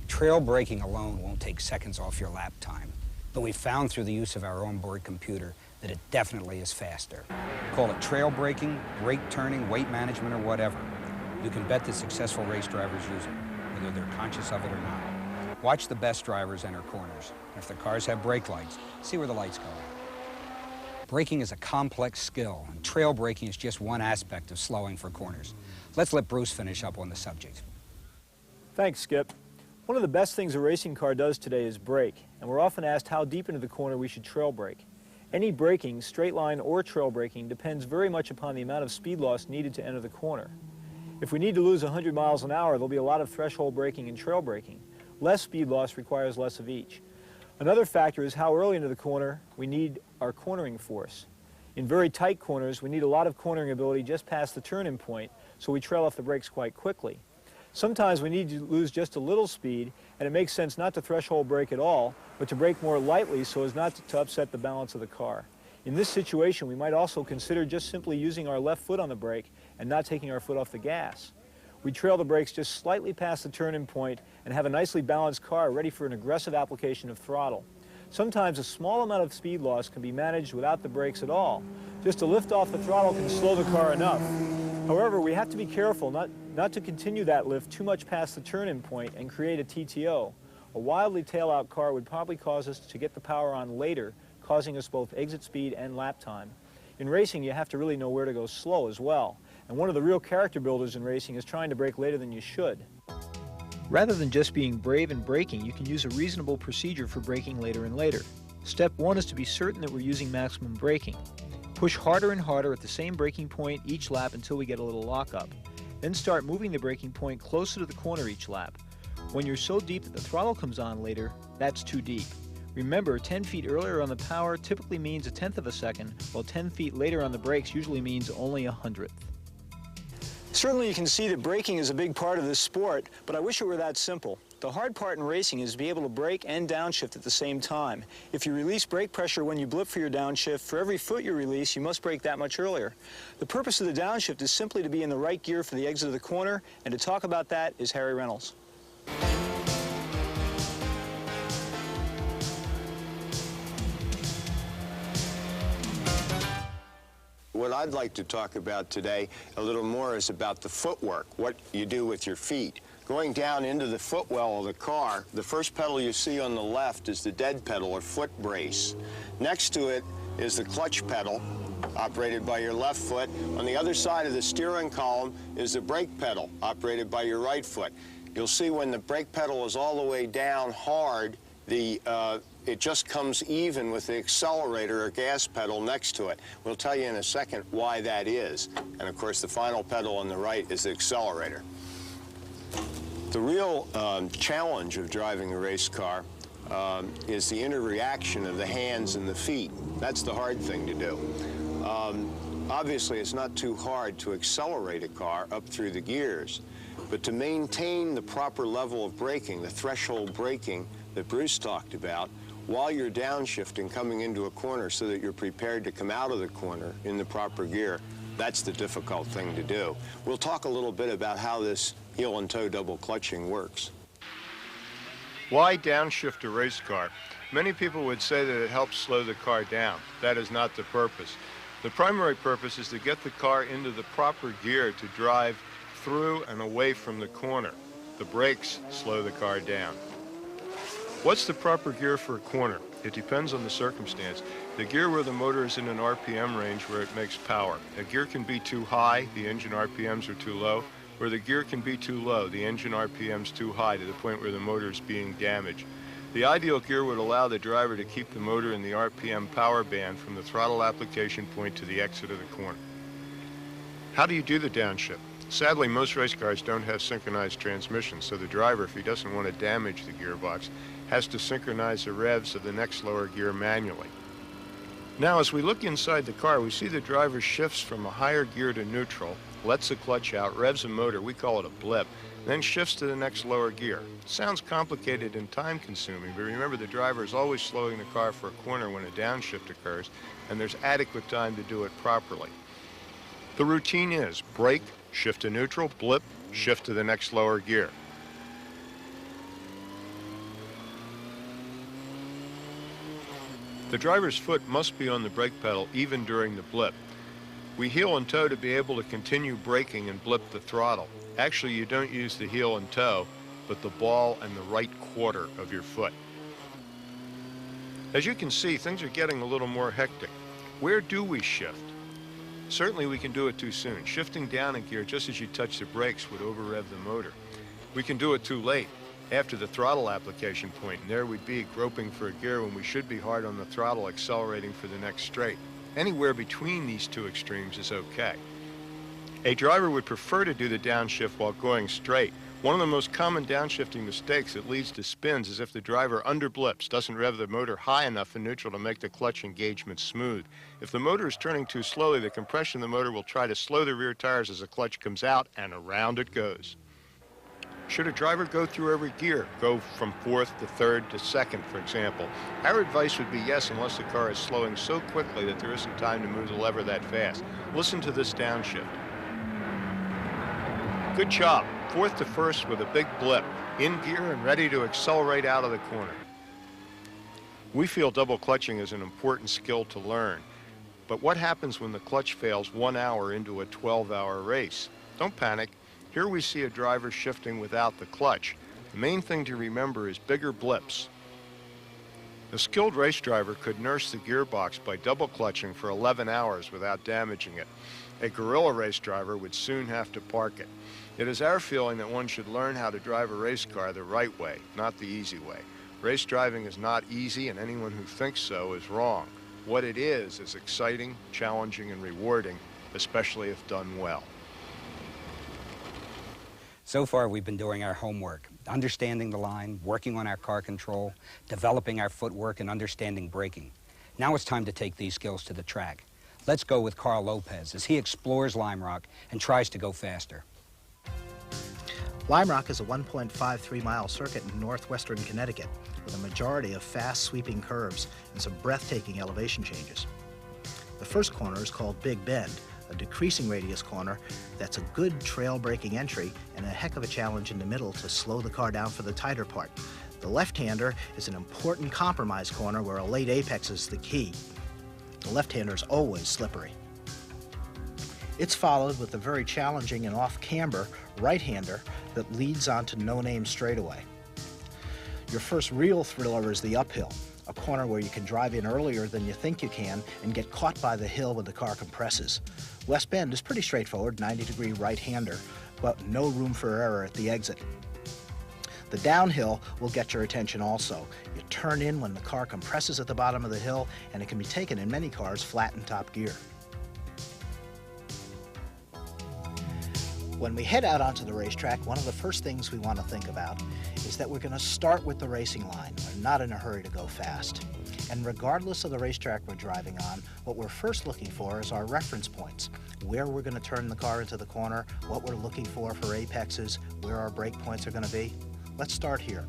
Trail braking alone won't take seconds off your lap time. But we found through the use of our onboard computer that it definitely is faster. Call it trail braking, brake turning, weight management, or whatever. You can bet that successful race drivers use it, whether they're conscious of it or not. Watch the best drivers enter corners. If their cars have brake lights, see where the lights go out. Braking is a complex skill, and trail braking is just one aspect of slowing for corners. Let's let Bruce finish up on the subject. Thanks, Skip. One of the best things a racing car does today is brake, and we're often asked how deep into the corner we should trail brake. Any braking, straight line or trail braking, depends very much upon the amount of speed loss needed to enter the corner. If we need to lose 100 miles an hour, there'll be a lot of threshold braking and trail braking. Less speed loss requires less of each. Another factor is how early into the corner we need our cornering force. In very tight corners, we need a lot of cornering ability just past the turn-in point, so we trail off the brakes quite quickly. Sometimes we need to lose just a little speed, and it makes sense not to threshold brake at all, but to brake more lightly so as not to upset the balance of the car. In this situation, we might also consider just simply using our left foot on the brake and not taking our foot off the gas. We trail the brakes just slightly past the turn-in point and have a nicely balanced car ready for an aggressive application of throttle. Sometimes a small amount of speed loss can be managed without the brakes at all. Just a lift off the throttle can slow the car enough. However, we have to be careful not to continue that lift too much past the turn-in point and create a TTO. A wildly tail-out car would probably cause us to get the power on later, causing us both exit speed and lap time. In racing, you have to really know where to go slow as well. And one of the real character builders in racing is trying to brake later than you should. Rather than just being brave in braking, you can use a reasonable procedure for braking later and later. Step 1 is to be certain that we're using maximum braking. Push harder and harder at the same braking point each lap until we get a little lockup. Then start moving the braking point closer to the corner each lap. When you're so deep that the throttle comes on later, that's too deep. Remember, 10 feet earlier on the power typically means 1/10 of a second, while 10 feet later on the brakes usually means only 1/100th. Certainly you can see that braking is a big part of this sport, but I wish it were that simple. The hard part in racing is to be able to brake and downshift at the same time. If you release brake pressure when you blip for your downshift, for every foot you release, you must brake that much earlier. The purpose of the downshift is simply to be in the right gear for the exit of the corner, and to talk about that is Harry Reynolds. What I'd like to talk about today a little more is about the footwork, what you do with your feet. Going down into the footwell of the car, the first pedal you see on the left is the dead pedal or foot brace. Next to it is the clutch pedal, operated by your left foot. On the other side of the steering column is the brake pedal, operated by your right foot. You'll see when the brake pedal is all the way down hard, it just comes even with the accelerator or gas pedal next to it. We'll tell you in a second why that is. And of course, the final pedal on the right is the accelerator. The real challenge of driving a race car is the interreaction of the hands and the feet. That's the hard thing to do. Obviously, it's not too hard to accelerate a car up through the gears, but to maintain the proper level of braking, the threshold braking that Bruce talked about, while you're downshifting coming into a corner so that you're prepared to come out of the corner in the proper gear, that's the difficult thing to do. We'll talk a little bit about how this heel and toe double clutching works. Why downshift a race car? Many people would say that it helps slow the car down. That is not the purpose. The primary purpose is to get the car into the proper gear to drive through and away from the corner. The brakes slow the car down. What's the proper gear for a corner? It depends on the circumstance. The gear where the motor is in an RPM range where it makes power. A gear can be too high, the engine RPMs are too low, or the gear can be too low, the engine RPMs too high to the point where the motor is being damaged. The ideal gear would allow the driver to keep the motor in the RPM power band from the throttle application point to the exit of the corner. How do you do the downshift? Sadly, most race cars don't have synchronized transmissions, so the driver, if he doesn't want to damage the gearbox, has to synchronize the revs of the next lower gear manually. Now, as we look inside the car, we see the driver shifts from a higher gear to neutral, lets the clutch out, revs a motor, we call it a blip, then shifts to the next lower gear. It sounds complicated and time-consuming, but remember the driver is always slowing the car for a corner when a downshift occurs, and there's adequate time to do it properly. The routine is brake, shift to neutral, blip, shift to the next lower gear. The driver's foot must be on the brake pedal even during the blip. We heel and toe to be able to continue braking and blip the throttle. Actually, you don't use the heel and toe, but the ball and the right quarter of your foot. As you can see, things are getting a little more hectic. Where do we shift? Certainly we can do it too soon. Shifting down a gear just as you touch the brakes would over-rev the motor. We can do it too late, after the throttle application point, and there we'd be groping for a gear when we should be hard on the throttle accelerating for the next straight. Anywhere between these two extremes is okay. A driver would prefer to do the downshift while going straight. One of the most common downshifting mistakes that leads to spins is if the driver underblips, doesn't rev the motor high enough in neutral to make the clutch engagement smooth. If the motor is turning too slowly, the compression of the motor will try to slow the rear tires as the clutch comes out, and around it goes. Should a driver go through every gear, go from fourth to third to second, for example? Our advice would be yes, unless the car is slowing so quickly that there isn't time to move the lever that fast. Listen to this downshift. Good job. Fourth to first with a big blip, in gear and ready to accelerate out of the corner. We feel double clutching is an important skill to learn. But what happens when the clutch fails 1 hour into a 12-hour race? Don't panic. Here we see a driver shifting without the clutch. The main thing to remember is bigger blips. A skilled race driver could nurse the gearbox by double clutching for 11 hours without damaging it. A guerrilla race driver would soon have to park it. It is our feeling that one should learn how to drive a race car the right way, not the easy way. Race driving is not easy, and anyone who thinks so is wrong. What it is exciting, challenging, and rewarding, especially if done well. So far, we've been doing our homework, understanding the line, working on our car control, developing our footwork, and understanding braking. Now it's time to take these skills to the track. Let's go with Carl Lopez as he explores Lime Rock and tries to go faster. Lime Rock is a 1.53-mile circuit in northwestern Connecticut with a majority of fast sweeping curves and some breathtaking elevation changes. The first corner is called Big Bend, a decreasing radius corner that's a good trail braking entry and a heck of a challenge in the middle to slow the car down for the tighter part. The left-hander is an important compromise corner where a late apex is the key. The left-hander is always slippery. It's followed with the very challenging and off-camber right-hander that leads onto No Name straightaway. Your first real thriller is the uphill, a corner where you can drive in earlier than you think you can and get caught by the hill when the car compresses. West Bend is pretty straightforward, 90-degree right-hander, but no room for error at the exit. The downhill will get your attention also. You turn in when the car compresses at the bottom of the hill, and it can be taken in many cars flat in top gear. When we head out onto the racetrack, one of the first things we want to think about is that we're going to start with the racing line. We're not in a hurry to go fast. And regardless of the racetrack we're driving on, what we're first looking for is our reference points, where we're going to turn the car into the corner, what we're looking for apexes, where our brake points are going to be. Let's start here.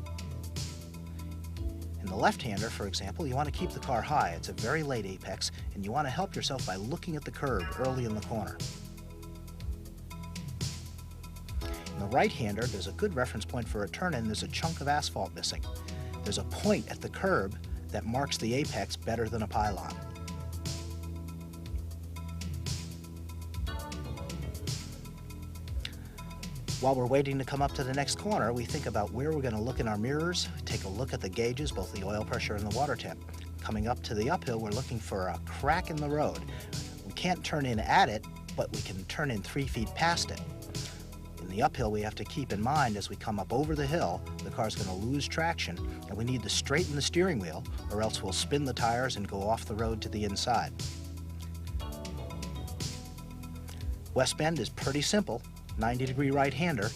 In the left-hander, for example, you want to keep the car high. It's a very late apex, and you want to help yourself by looking at the curb early in the corner. In the right-hander, there's a good reference point for a turn-in. There's a chunk of asphalt missing. There's a point at the curb that marks the apex better than a pylon. While we're waiting to come up to the next corner, we think about where we're going to look in our mirrors, take a look at the gauges, both the oil pressure and the water temp. Coming up to the uphill, we're looking for a crack in the road. We can't turn in at it, but we can turn in 3 feet past it. In the uphill, we have to keep in mind as we come up over the hill, the car's going to lose traction, and we need to straighten the steering wheel, or else we'll spin the tires and go off the road to the inside. West bend is pretty simple. 90-degree right-hander.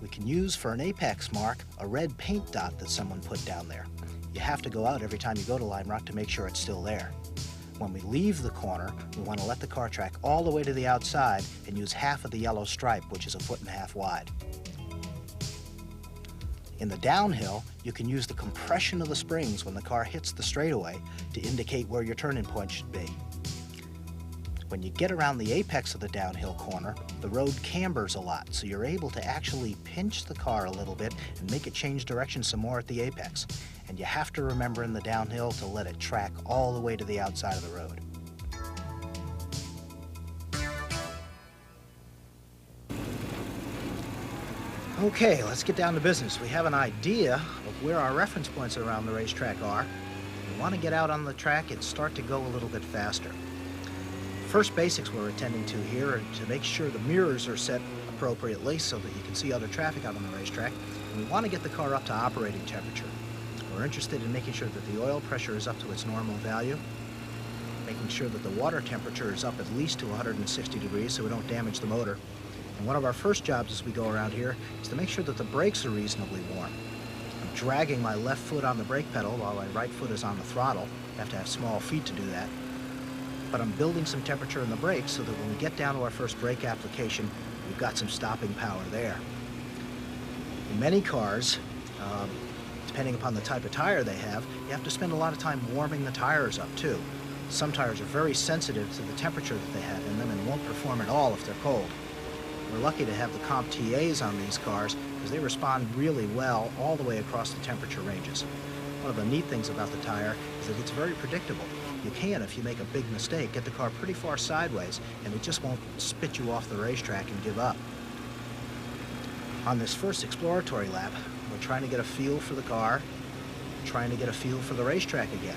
We can use for an apex mark a red paint dot that someone put down there. You have to go out every time you go to Lime Rock to make sure it's still there. When we leave the corner, we want to let the car track all the way to the outside and use half of the yellow stripe, which is 1.5 feet wide. In the downhill, you can use the compression of the springs when the car hits the straightaway to indicate where your turning point should be. When you get around the apex of the downhill corner, the road cambers a lot, so you're able to actually pinch the car a little bit and make it change direction some more at the apex. And you have to remember in the downhill to let it track all the way to the outside of the road. Okay, let's get down to business. We have an idea of where our reference points around the racetrack are. We want to get out on the track and start to go a little bit faster. First basics we're attending to here are to make sure the mirrors are set appropriately so that you can see other traffic out on the racetrack. And we want to get the car up to operating temperature. We're interested in making sure that the oil pressure is up to its normal value, making sure that the water temperature is up at least to 160 degrees so we don't damage the motor. And one of our first jobs as we go around here is to make sure that the brakes are reasonably warm. I'm dragging my left foot on the brake pedal while my right foot is on the throttle. You have to have small feet to do that. But I'm building some temperature in the brakes so that when we get down to our first brake application, we've got some stopping power there. In many cars, depending upon the type of tire they have, you have to spend a lot of time warming the tires up too. Some tires are very sensitive to the temperature that they have in them and won't perform at all if they're cold. We're lucky to have the Comp TAs on these cars because they respond really well all the way across the temperature ranges. One of the neat things about the tire is that it's very predictable. You can, if you make a big mistake, get the car pretty far sideways and it just won't spit you off the racetrack and give up. On this first exploratory lap, we're trying to get a feel for the car, trying to get a feel for the racetrack again.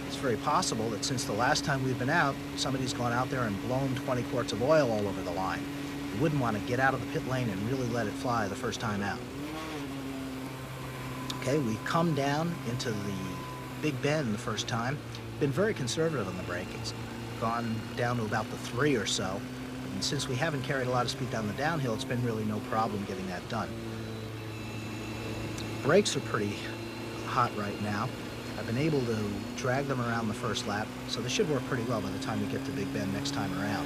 It's very possible that since the last time we've been out, somebody's gone out there and blown 20 quarts of oil all over the line. You wouldn't want to get out of the pit lane and really let it fly the first time out. Okay, we come down into the Big Bend the first time. Been very conservative on the braking. Gone down to about the 3 or so. And since we haven't carried a lot of speed down the downhill, it's been really no problem getting that done. Brakes are pretty hot right now. I've been able to drag them around the first lap, so they should work pretty well by the time we get to Big Bend next time around.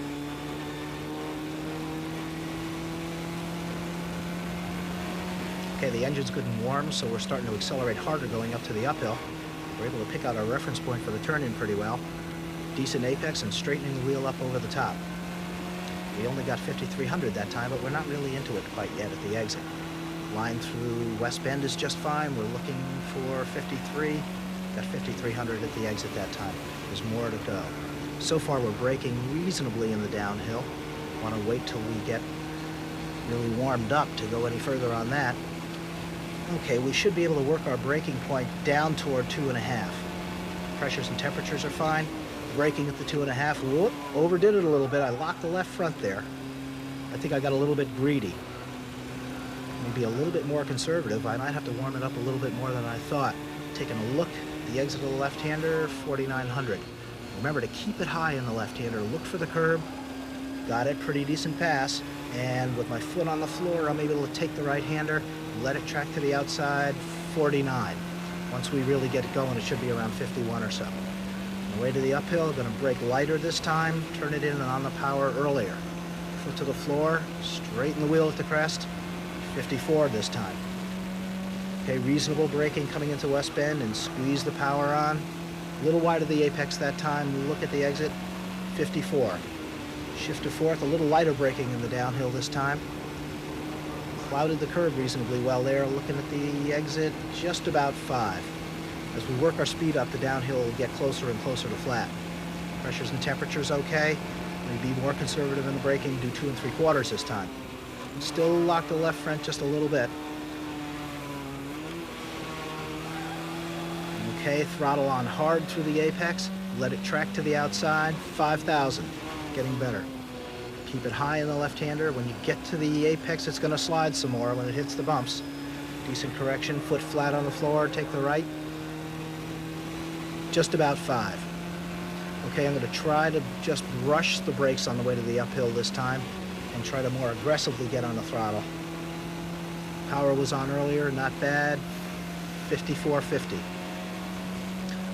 Okay, the engine's good and warm, so we're starting to accelerate harder going up to the uphill. We're able to pick out our reference point for the turn-in pretty well. Decent apex and straightening the wheel up over the top. We only got 5,300 that time, but we're not really into it quite yet at the exit. Line through West Bend is just fine. We're looking for 53. Got 5,300 at the exit that time. There's more to go. So far, we're braking reasonably in the downhill. Want to wait till we get really warmed up to go any further on that. Okay, we should be able to work our braking point down toward 2.5. Pressures and temperatures are fine. Braking at the 2.5. Whoop, overdid it a little bit. I locked the left front there. I think I got a little bit greedy. Maybe a little bit more conservative. I might have to warm it up a little bit more than I thought. Taking a look at the exit of the left-hander, 4,900. Remember to keep it high in the left-hander. Look for the curb. Got it, pretty decent pass. And with my foot on the floor, I'm able to take the right-hander, let it track to the outside, 49. Once we really get it going, it should be around 51 or so. On the way to the uphill, I'm going to brake lighter this time, turn it in and on the power earlier. Foot to the floor, straighten the wheel at the crest, 54 this time. Okay, reasonable braking coming into West Bend and squeeze the power on. A little wide of the apex that time, look at the exit, 54. Shift to fourth, a little lighter braking in the downhill this time. Clouded the curve reasonably well there, looking at the exit, just about 5. As we work our speed up, the downhill will get closer and closer to flat. Pressures and temperatures okay. Maybe be more conservative in the braking, do 2 3/4 this time. Still lock the left front just a little bit. Okay, throttle on hard through the apex. Let it track to the outside. 5,000, getting better. Keep it high in the left-hander. When you get to the apex, it's going to slide some more when it hits the bumps. Decent correction, foot flat on the floor, take the right. Just about 5. Okay, I'm going to try to just rush the brakes on the way to the uphill this time and try to more aggressively get on the throttle. Power was on earlier, not bad. 54.50.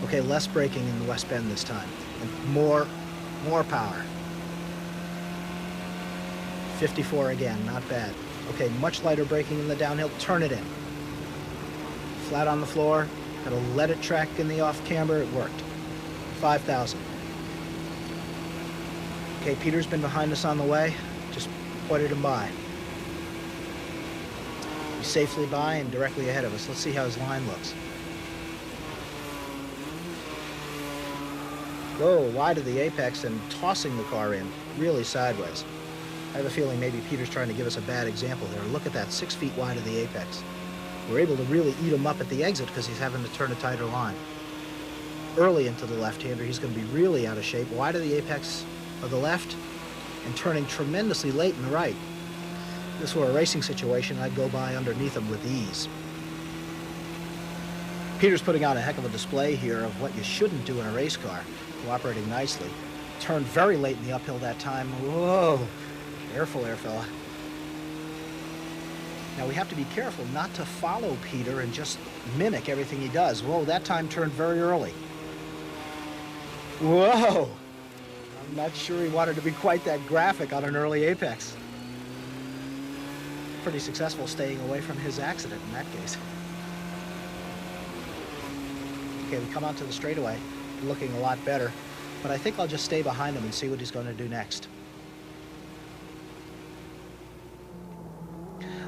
Okay, less braking in the West Bend this time, and more power. 54 again, not bad. Okay, much lighter braking in the downhill, turn it in. Flat on the floor, gotta let it track in the off camber, it worked. 5,000. Okay, Peter's been behind us on the way, just pointed him by. He's safely by and directly ahead of us. Let's see how his line looks. Whoa, wide of the apex and tossing the car in, really sideways. I have a feeling maybe Peter's trying to give us a bad example there. Look at that, 6 feet wide of the apex. We're able to really eat him up at the exit because he's having to turn a tighter line. Early into the left-hander, he's going to be really out of shape, wide of the apex of the left and turning tremendously late in the right. If this were a racing situation, I'd go by underneath him with ease. Peter's putting on a heck of a display here of what you shouldn't do in a race car. Cooperating nicely. Turned very late in the uphill that time. Whoa! Careful there, fella. Now we have to be careful not to follow Peter and just mimic everything he does. Whoa, that time turned very early. Whoa! I'm not sure he wanted to be quite that graphic on an early apex. Pretty successful staying away from his accident in that case. Okay, we come onto the straightaway, looking a lot better, but I think I'll just stay behind him and see what he's going to do next.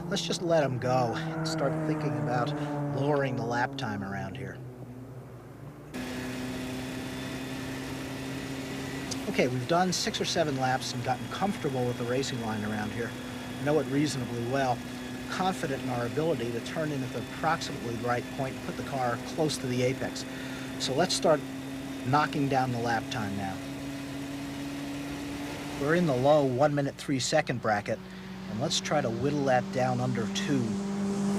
Let's just let him go and start thinking about lowering the lap time around here. Okay, we've done 6 or 7 laps and gotten comfortable with the racing line around here. Know it reasonably well. Confident in our ability to turn in at the approximately right point and put the car close to the apex. So let's start knocking down the lap time now. We're in the low 1 minute 3 second bracket, and let's try to whittle that down under 2.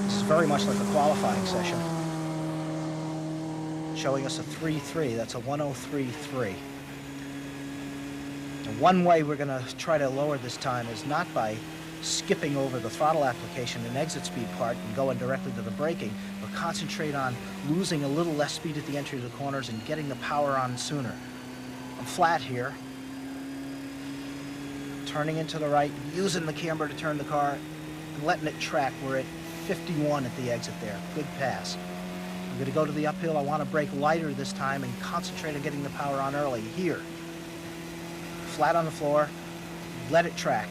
This is very much like a qualifying session. Showing us a 3.3, that's a 1:03.3. And one way we're going to try to lower this time is not by skipping over the throttle application and exit speed part and going directly to the braking, but concentrate on losing a little less speed at the entry of the corners and getting the power on sooner. I'm flat here, turning into the right, using the camber to turn the car and letting it track. We're at 51 at the exit there. Good pass. I'm going to go to the uphill. I want to brake lighter this time and concentrate on getting the power on early. Here. Flat on the floor. Let it track.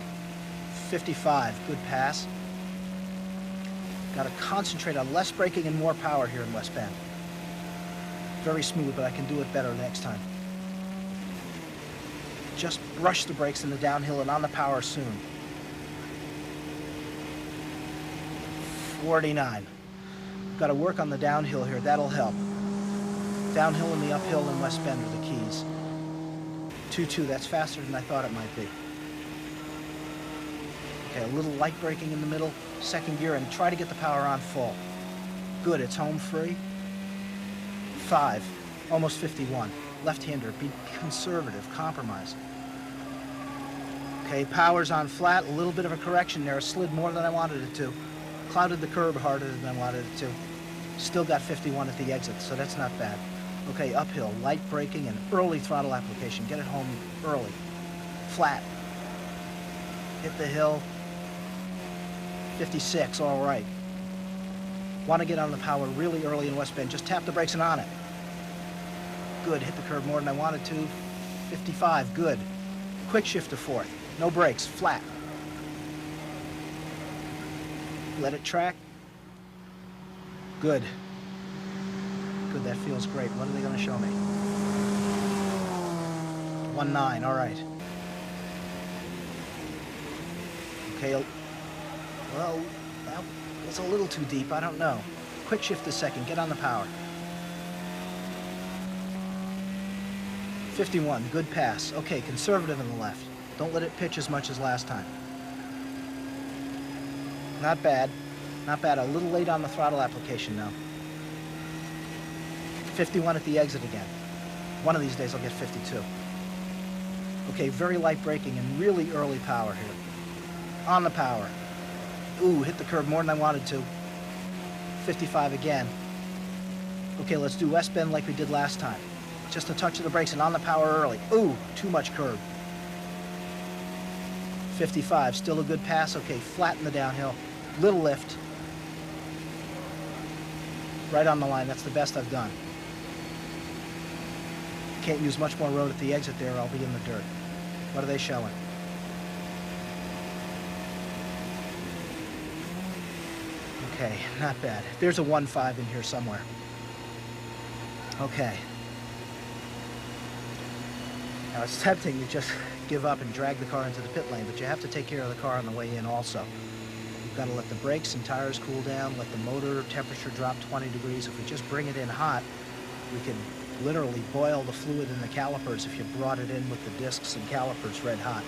55. Good pass. Got to concentrate on less braking and more power here in West Bend. Very smooth, but I can do it better next time. Just brush the brakes in the downhill and on the power soon. 49. Got to work on the downhill here. That'll help. Downhill and the uphill in West Bend are the keys. 2.2. That's faster than I thought it might be. Okay, a little light braking in the middle, second gear, and try to get the power on full. Good, it's home free. 5, almost 51. Left-hander, be conservative, compromise. Okay, power's on flat, a little bit of a correction there, slid more than I wanted it to. Clouded the curb harder than I wanted it to. Still got 51 at the exit, so that's not bad. Okay, uphill, light braking and early throttle application. Get it home early. Flat. Hit the hill. 56, all right. Want to get on the power really early in West Bend. Just tap the brakes and on it. Good, hit the curb more than I wanted to. 55, good. Quick shift to fourth. No brakes, flat. let it track. Good. Good, that feels great. What are they going to show me? 1.9, all right. Okay, well, that was a little too deep, I don't know. Quick shift a second, get on the power. 51, good pass. Okay, conservative in the left. Don't let it pitch as much as last time. Not bad, not bad. A little late on the throttle application now. 51 at the exit again. One of these days I'll get 52. Okay, very light braking and really early power here. On the power. Ooh, hit the curb more than I wanted to. 55 again. Okay, let's do west bend like we did last time. Just a touch of the brakes and on the power early. Ooh, too much curb. 55, still a good pass. Okay, flatten the downhill. Little lift. Right on the line, that's the best I've done. Can't use much more road at the exit there, I'll be in the dirt. What are they showing? Okay, not bad. There's a 1.5 in here somewhere. Okay. Now it's tempting to just give up and drag the car into the pit lane, but you have to take care of the car on the way in also. You've got to let the brakes and tires cool down, let the motor temperature drop 20 degrees. If we just bring it in hot, we can literally boil the fluid in the calipers if you brought it in with the discs and calipers red hot.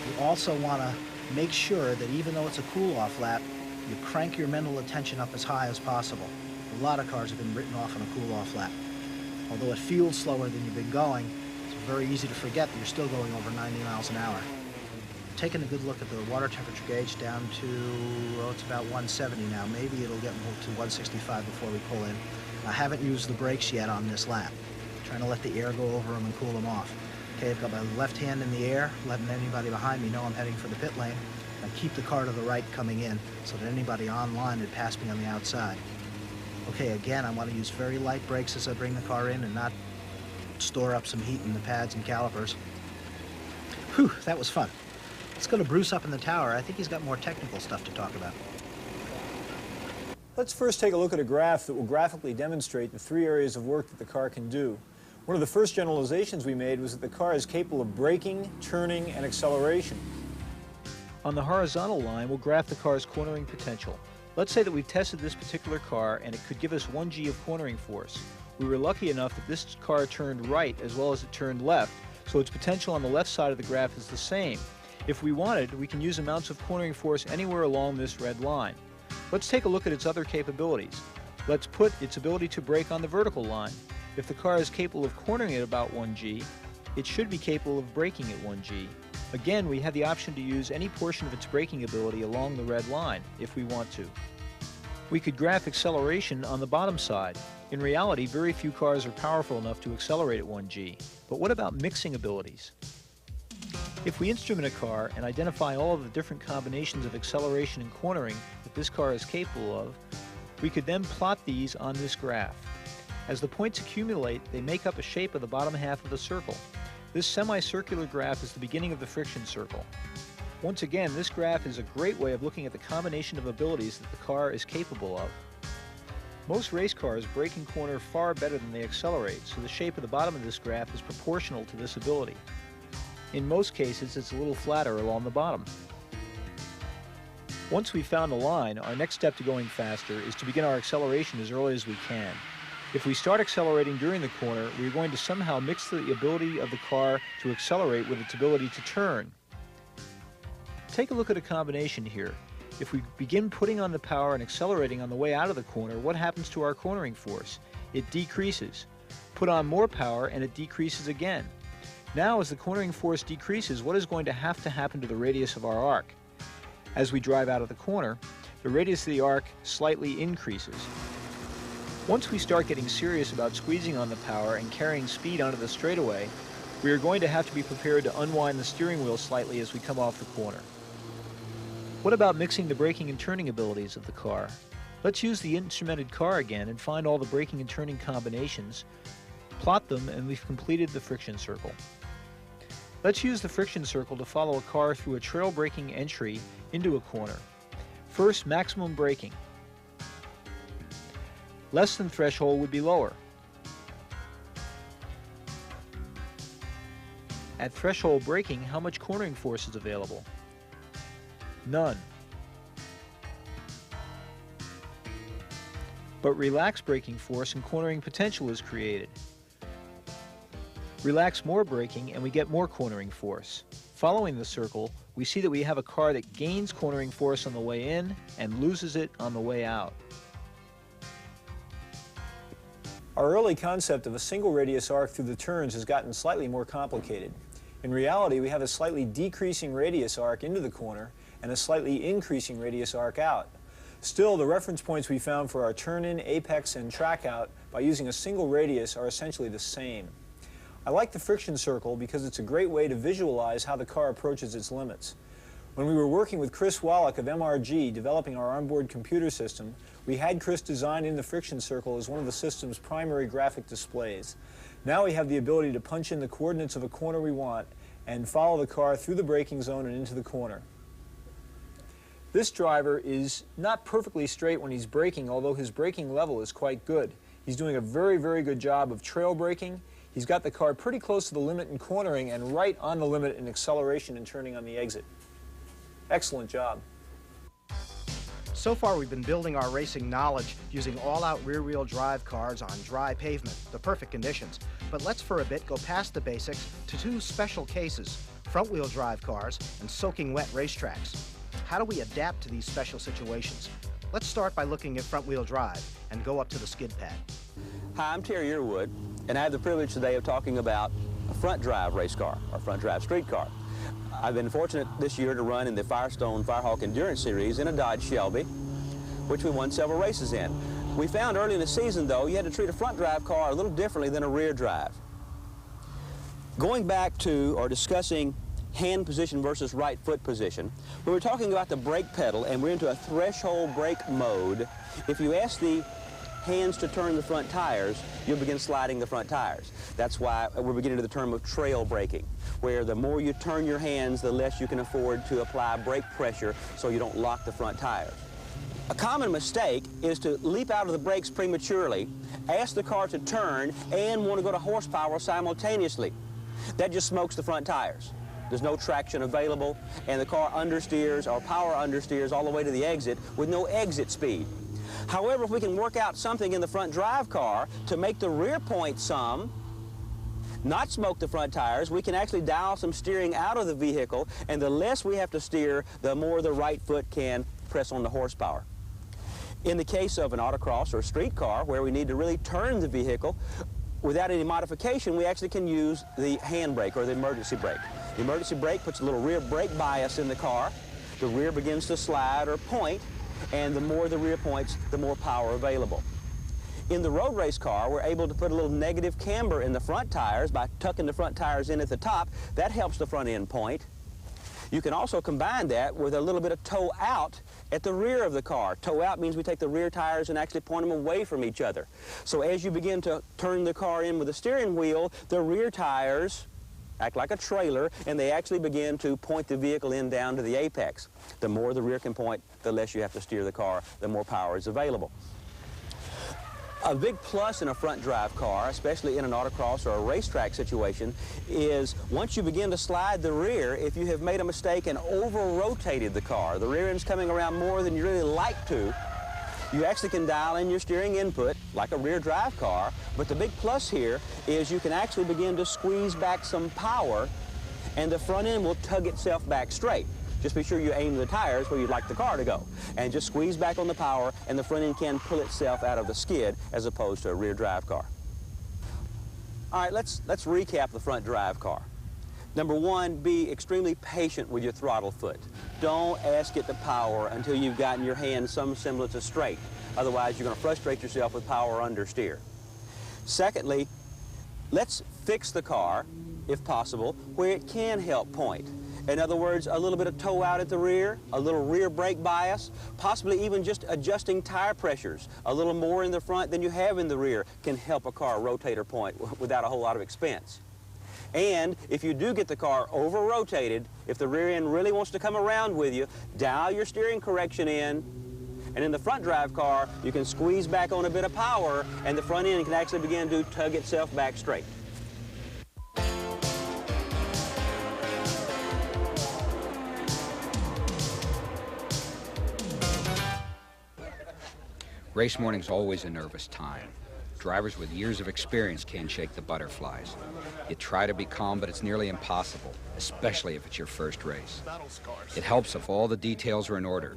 You also want to make sure that even though it's a cool-off lap, you crank your mental attention up as high as possible. A lot of cars have been written off on a cool-off lap. Although it feels slower than you've been going, it's very easy to forget that you're still going over 90 miles an hour. Taking a good look at the water temperature gauge down to, well, it's about 170 now. Maybe it'll get to 165 before we pull in. I haven't used the brakes yet on this lap. Trying to let the air go over them and cool them off. Okay, I've got my left hand in the air, letting anybody behind me know I'm heading for the pit lane. I keep the car to the right coming in so that anybody online would pass me on the outside. Okay, again, I want to use very light brakes as I bring the car in and not store up some heat in the pads and calipers. Whew, that was fun. Let's go to Bruce up in the tower. I think he's got more technical stuff to talk about. Let's first take a look at a graph that will graphically demonstrate the three areas of work that the car can do. One of the first generalizations we made was that the car is capable of braking, turning, and acceleration. On the horizontal line, we'll graph the car's cornering potential. Let's say that we've tested this particular car and it could give us 1 G of cornering force. We were lucky enough that this car turned right as well as it turned left, so its potential on the left side of the graph is the same. If we wanted, we can use amounts of cornering force anywhere along this red line. Let's take a look at its other capabilities. Let's put its ability to brake on the vertical line. If the car is capable of cornering at about 1 G, it should be capable of braking at 1 G. Again, we have the option to use any portion of its braking ability along the red line, if we want to. We could graph acceleration on the bottom side. In reality, very few cars are powerful enough to accelerate at 1 G. But what about mixing abilities? If we instrument a car and identify all of the different combinations of acceleration and cornering that this car is capable of, we could then plot these on this graph. As the points accumulate, they make up a shape of the bottom half of the circle. This semicircular graph is the beginning of the friction circle. Once again, this graph is a great way of looking at the combination of abilities that the car is capable of. Most race cars brake and corner far better than they accelerate, so the shape of the bottom of this graph is proportional to this ability. In most cases, it's a little flatter along the bottom. Once we've found a line, our next step to going faster is to begin our acceleration as early as we can. If we start accelerating during the corner, we're going to somehow mix the ability of the car to accelerate with its ability to turn. Take a look at a combination here. If we begin putting on the power and accelerating on the way out of the corner, what happens to our cornering force? It decreases. Put on more power and it decreases again. Now, as the cornering force decreases, what is going to happen to the radius of our arc? As we drive out of the corner, the radius of the arc slightly increases. Once we start getting serious about squeezing on the power and carrying speed onto the straightaway, we are going to have to be prepared to unwind the steering wheel slightly as we come off the corner. What about mixing the braking and turning abilities of the car? Let's use the instrumented car again and find all the braking and turning combinations, plot them, and we've completed the friction circle. Let's use the friction circle to follow a car through a trail braking entry into a corner. First, maximum braking. Less than threshold would be lower. At threshold braking, how much cornering force is available? None. But relaxed braking force and cornering potential is created. Relax more braking and we get more cornering force. Following the circle, we see that we have a car that gains cornering force on the way in and loses it on the way out. Our early concept of a single radius arc through the turns has gotten slightly more complicated. In reality, we have a slightly decreasing radius arc into the corner and a slightly increasing radius arc out. Still, the reference points we found for our turn-in, apex, and track-out by using a single radius are essentially the same. I like the friction circle because it's a great way to visualize how the car approaches its limits. When we were working with Chris Wallach of MRG developing our onboard computer system, we had Chris design in the friction circle as one of the system's primary graphic displays. Now we have the ability to punch in the coordinates of a corner we want and follow the car through the braking zone and into the corner. This driver is not perfectly straight when he's braking, although his braking level is quite good. He's doing a very, very good job of trail braking. He's got the car pretty close to the limit in cornering and right on the limit in acceleration and turning on the exit. Excellent job. So far, we've been building our racing knowledge using all-out rear-wheel drive cars on dry pavement, the perfect conditions. But let's for a bit go past the basics to two special cases, front-wheel drive cars and soaking wet racetracks. How do we adapt to these special situations? Let's start by looking at front-wheel drive and go up to the skid pad. Hi, I'm Terry Yearwood, and I have the privilege today of talking about a front-drive race car, or front-drive street car. I've been fortunate this year to run in the Firestone Firehawk Endurance Series in a Dodge Shelby, which we won several races in. We found early in the season, though, you had to treat a front-drive car a little differently than a rear-drive. Going back to, or discussing hand position versus right foot position, we were talking about the brake pedal, and we're into a threshold brake mode. If you ask the hands to turn the front tires, you'll begin sliding the front tires. That's why we're beginning to the term of trail braking, where the more you turn your hands, the less you can afford to apply brake pressure so you don't lock the front tires. A common mistake is to leap out of the brakes prematurely, ask the car to turn, and want to go to horsepower simultaneously. That just smokes the front tires. There's no traction available, and the car understeers or power understeers all the way to the exit with no exit speed. However, if we can work out something in the front drive car to make the rear point not smoke the front tires, we can actually dial some steering out of the vehicle, and the less we have to steer, the more the right foot can press on the horsepower. In the case of an autocross or a street car, where we need to really turn the vehicle, without any modification, we actually can use the handbrake or the emergency brake. The emergency brake puts a little rear brake bias in the car. The rear begins to slide or point, and the more the rear points, the more power available. In the road race car, we're able to put a little negative camber in the front tires by tucking the front tires in at the top. That helps the front end point. You can also combine that with a little bit of toe out at the rear of the car. Toe out means we take the rear tires and actually point them away from each other. So as you begin to turn the car in with the steering wheel, the rear tires act like a trailer, and they actually begin to point the vehicle in down to the apex. The more the rear can point, the less you have to steer the car, the more power is available. A big plus in a front drive car, especially in an autocross or a racetrack situation, is once you begin to slide the rear, if you have made a mistake and over-rotated the car, the rear end's coming around more than you really like to, you actually can dial in your steering input like a rear drive car, but the big plus here is you can actually begin to squeeze back some power, and the front end will tug itself back straight. Just be sure you aim the tires where you'd like the car to go, and just squeeze back on the power, and the front end can pull itself out of the skid as opposed to a rear drive car. All right, let's recap the front drive car. Number one, be extremely patient with your throttle foot. Don't ask it to power until you've gotten your hand some semblance of straight. Otherwise, you're going to frustrate yourself with power understeer. Secondly, let's fix the car, if possible, where it can help point. In other words, a little bit of toe out at the rear, a little rear brake bias, possibly even just adjusting tire pressures. A little more in the front than you have in the rear can help a car rotate or point without a whole lot of expense. And if you do get the car over-rotated, if the rear end really wants to come around with you, dial your steering correction in, and in the front drive car, you can squeeze back on a bit of power, and the front end can actually begin to tug itself back straight. Race morning's always a nervous time. Drivers with years of experience can't shake the butterflies. You try to be calm, but it's nearly impossible, especially if it's your first race. It helps if all the details are in order.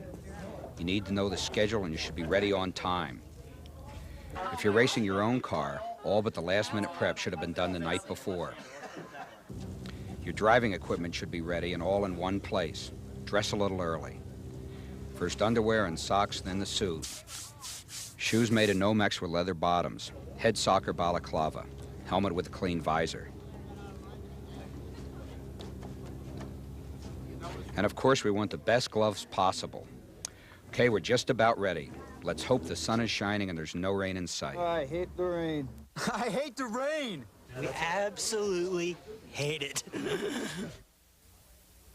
You need to know the schedule, and you should be ready on time. If you're racing your own car, all but the last-minute prep should have been done the night before. Your driving equipment should be ready and all in one place. Dress a little early. First underwear and socks, then the suit. Shoes made of Nomex with leather bottoms. Head soccer balaclava. Helmet with a clean visor. And of course, we want the best gloves possible. Okay, we're just about ready. Let's hope the sun is shining and there's no rain in sight. I hate the rain. I hate the rain. We absolutely hate it.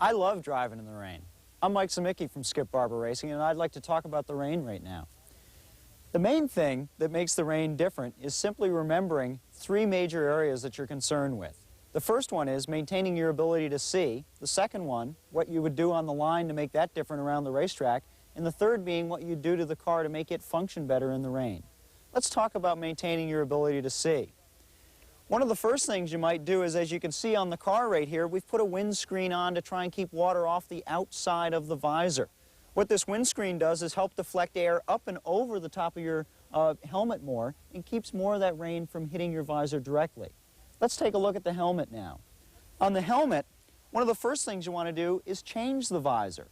I love driving in the rain. I'm Mike Zemicki from Barber Racing, and I'd like to talk about the rain right now. The main thing that makes the rain different is simply remembering three major areas that you're concerned with. The first one is maintaining your ability to see. The second one, what you would do on the line to make that different around the racetrack. And the third being what you do to the car to make it function better in the rain. Let's talk about maintaining your ability to see. One of the first things you might do is, as you can see on the car right here, we've put a windscreen on to try and keep water off the outside of the visor. What this windscreen does is help deflect air up and over the top of your helmet more and keeps more of that rain from hitting your visor directly. Let's take a look at the helmet now. On the helmet, one of the first things you want to do is change the visor.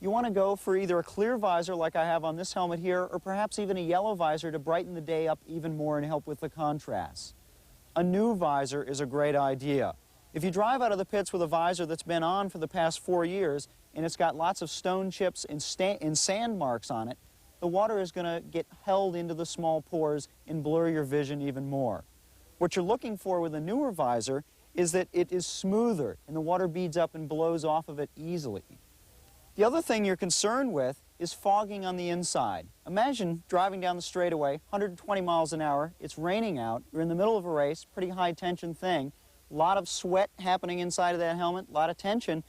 You want to go for either a clear visor like I have on this helmet here, or perhaps even a yellow visor to brighten the day up even more and help with the contrast. A new visor is a great idea. If you drive out of the pits with a visor that's been on for the past 4 years and it's got lots of stone chips and sand marks on it, the water is going to get held into the small pores and blur your vision even more. What you're looking for with a newer visor is that it is smoother and the water beads up and blows off of it easily. The other thing you're concerned with is fogging on the inside. Imagine driving down the straightaway, 120 miles an hour, it's raining out, you're in the middle of a race, pretty high tension thing, a lot of sweat happening inside of that helmet, a lot of tension,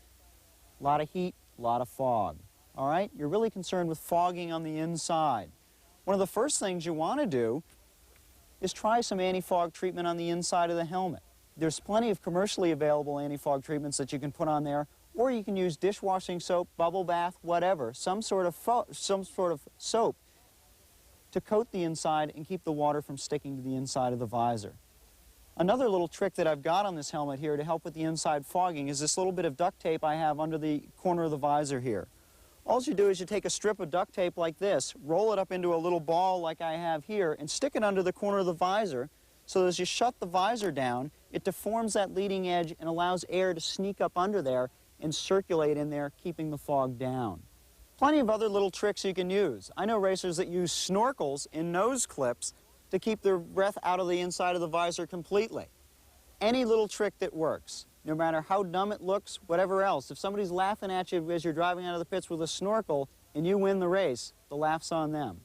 a lot of heat, a lot of fog. All right? You're really concerned with fogging on the inside. One of the first things you want to do is try some anti-fog treatment on the inside of the helmet. There's plenty of commercially available anti-fog treatments that you can put on there, or you can use dishwashing soap, bubble bath, whatever, some sort of soap to coat the inside and keep the water from sticking to the inside of the visor. Another little trick that I've got on this helmet here to help with the inside fogging is this little bit of duct tape I have under the corner of the visor here. All you do is you take a strip of duct tape like this, roll it up into a little ball like I have here, and stick it under the corner of the visor, so that as you shut the visor down, it deforms that leading edge and allows air to sneak up under there and circulate in there, keeping the fog down. Plenty of other little tricks you can use. I know racers that use snorkels in nose clips to keep their breath out of the inside of the visor completely. Any little trick that works, no matter how dumb it looks, whatever else. If somebody's laughing at you as you're driving out of the pits with a snorkel and you win the race, the laugh's on them.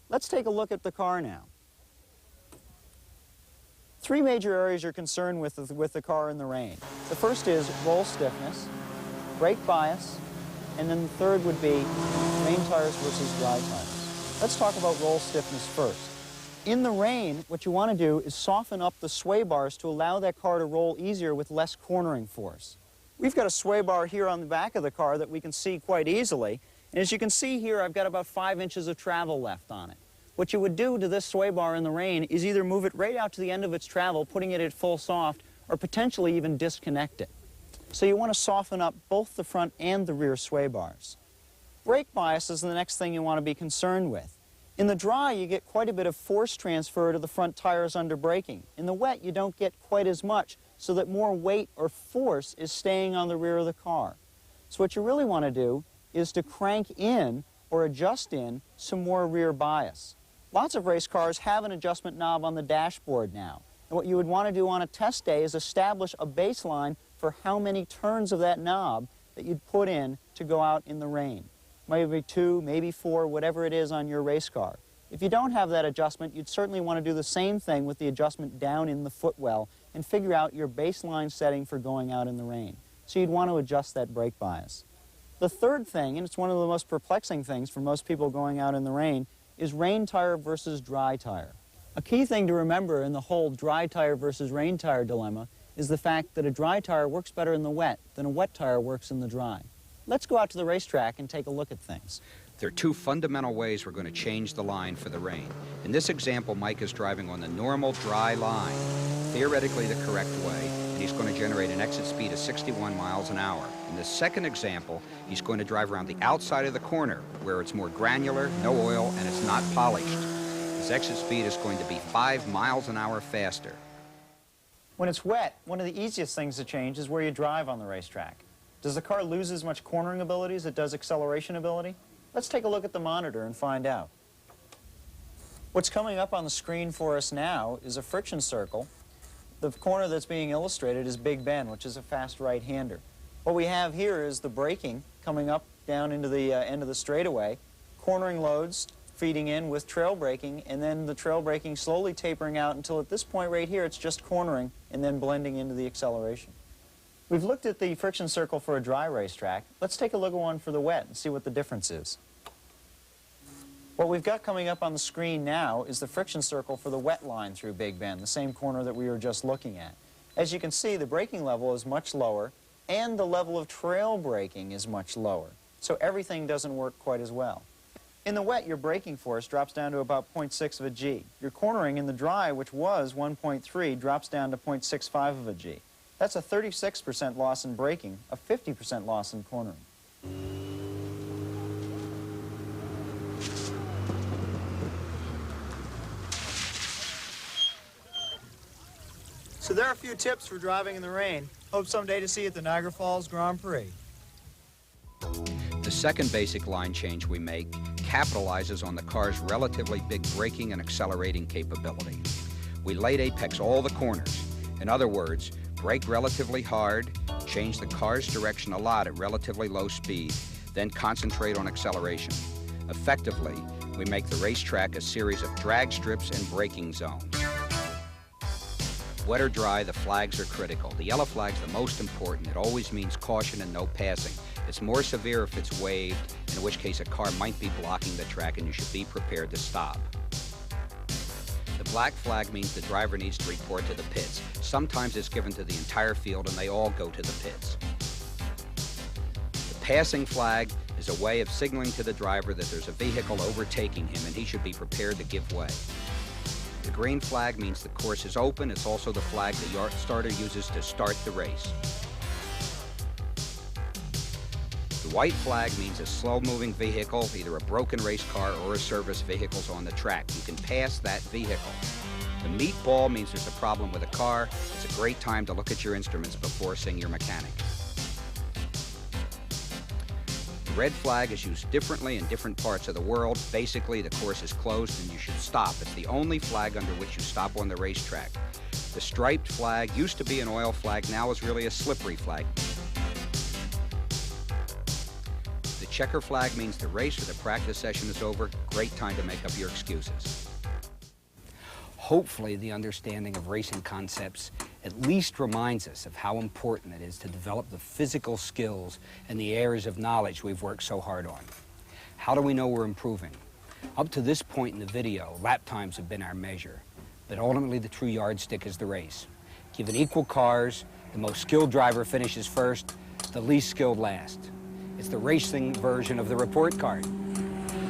Let's take a look at the car now. Three major areas you're concerned with the car in the rain. The first is roll stiffness, brake bias, and then the third would be rain tires versus dry tires. Let's talk about roll stiffness first. In the rain, what you want to do is soften up the sway bars to allow that car to roll easier with less cornering force. We've got a sway bar here on the back of the car that we can see quite easily, and as you can see here, I've got about 5 inches of travel left on it. What you would do to this sway bar in the rain is either move it right out to the end of its travel, putting it at full soft, or potentially even disconnect it. So you want to soften up both the front and the rear sway bars. Brake bias is the next thing you want to be concerned with. In the dry, you get quite a bit of force transfer to the front tires under braking. In the wet, you don't get quite as much, so that more weight or force is staying on the rear of the car. So what you really want to do is to crank in or adjust in some more rear bias. Lots of race cars have an adjustment knob on the dashboard now. And what you would want to do on a test day is establish a baseline for how many turns of that knob that you'd put in to go out in the rain. Maybe 2, maybe 4, whatever it is on your race car. If you don't have that adjustment, you'd certainly want to do the same thing with the adjustment down in the footwell and figure out your baseline setting for going out in the rain. So you'd want to adjust that brake bias. The third thing, and it's one of the most perplexing things for most people going out in the rain, is rain tire versus dry tire. A key thing to remember in the whole dry tire versus rain tire dilemma is the fact that a dry tire works better in the wet than a wet tire works in the dry. Let's go out to the racetrack and take a look at things. There are two fundamental ways we're going to change the line for the rain. In this example, Mike is driving on the normal dry line, theoretically the correct way, and he's going to generate an exit speed of 61 miles an hour. In the second example, he's going to drive around the outside of the corner, where it's more granular, no oil, and it's not polished. His exit speed is going to be 5 miles an hour faster. When it's wet, one of the easiest things to change is where you drive on the racetrack. Does the car lose as much cornering ability as it does acceleration ability? Let's take a look at the monitor and find out. What's coming up on the screen for us now is a friction circle. The corner that's being illustrated is Big Bend, which is a fast right-hander. What we have here is the braking coming up down into the end of the straightaway, cornering loads feeding in with trail braking, and then the trail braking slowly tapering out until at this point right here it's just cornering and then blending into the acceleration. We've looked at the friction circle for a dry racetrack. Let's take a look at one for the wet and see what the difference is. What we've got coming up on the screen now is the friction circle for the wet line through Big Bend, the same corner that we were just looking at. As you can see, the braking level is much lower and the level of trail braking is much lower, so everything doesn't work quite as well. In the wet, your braking force drops down to about 0.6 of a G. Your cornering in the dry, which was 1.3, drops down to 0.65 of a G. That's a 36% loss in braking, a 50% loss in cornering. So there are a few tips for driving in the rain. Hope someday to see you at the Niagara Falls Grand Prix. The second basic line change we make capitalizes on the car's relatively big braking and accelerating capability. We light apex all the corners. In other words, brake relatively hard, change the car's direction a lot at relatively low speed, then concentrate on acceleration. Effectively, we make the racetrack a series of drag strips and braking zones. Wet or dry, the flags are critical. The yellow flag's the most important. It always means caution and no passing. It's more severe if it's waved, in which case a car might be blocking the track and you should be prepared to stop. The black flag means the driver needs to report to the pits. Sometimes it's given to the entire field and they all go to the pits. The passing flag is a way of signaling to the driver that there's a vehicle overtaking him and he should be prepared to give way. The green flag means the course is open. It's also the flag the starter uses to start the race. The white flag means a slow-moving vehicle, either a broken race car or a service vehicle's on the track. You can pass that vehicle. The meatball means there's a problem with a car. It's a great time to look at your instruments before seeing your mechanic. The red flag is used differently in different parts of the world. Basically, the course is closed and you should stop. It's the only flag under which you stop on the racetrack. The striped flag used to be an oil flag, now is really a slippery flag. The checker flag means the race or the practice session is over. Great time to make up your excuses. Hopefully, the understanding of racing concepts at least reminds us of how important it is to develop the physical skills and the areas of knowledge we've worked so hard on. How do we know we're improving? Up to this point in the video, lap times have been our measure, but ultimately the true yardstick is the race. Given equal cars, the most skilled driver finishes first, the least skilled last. It's the racing version of the report card.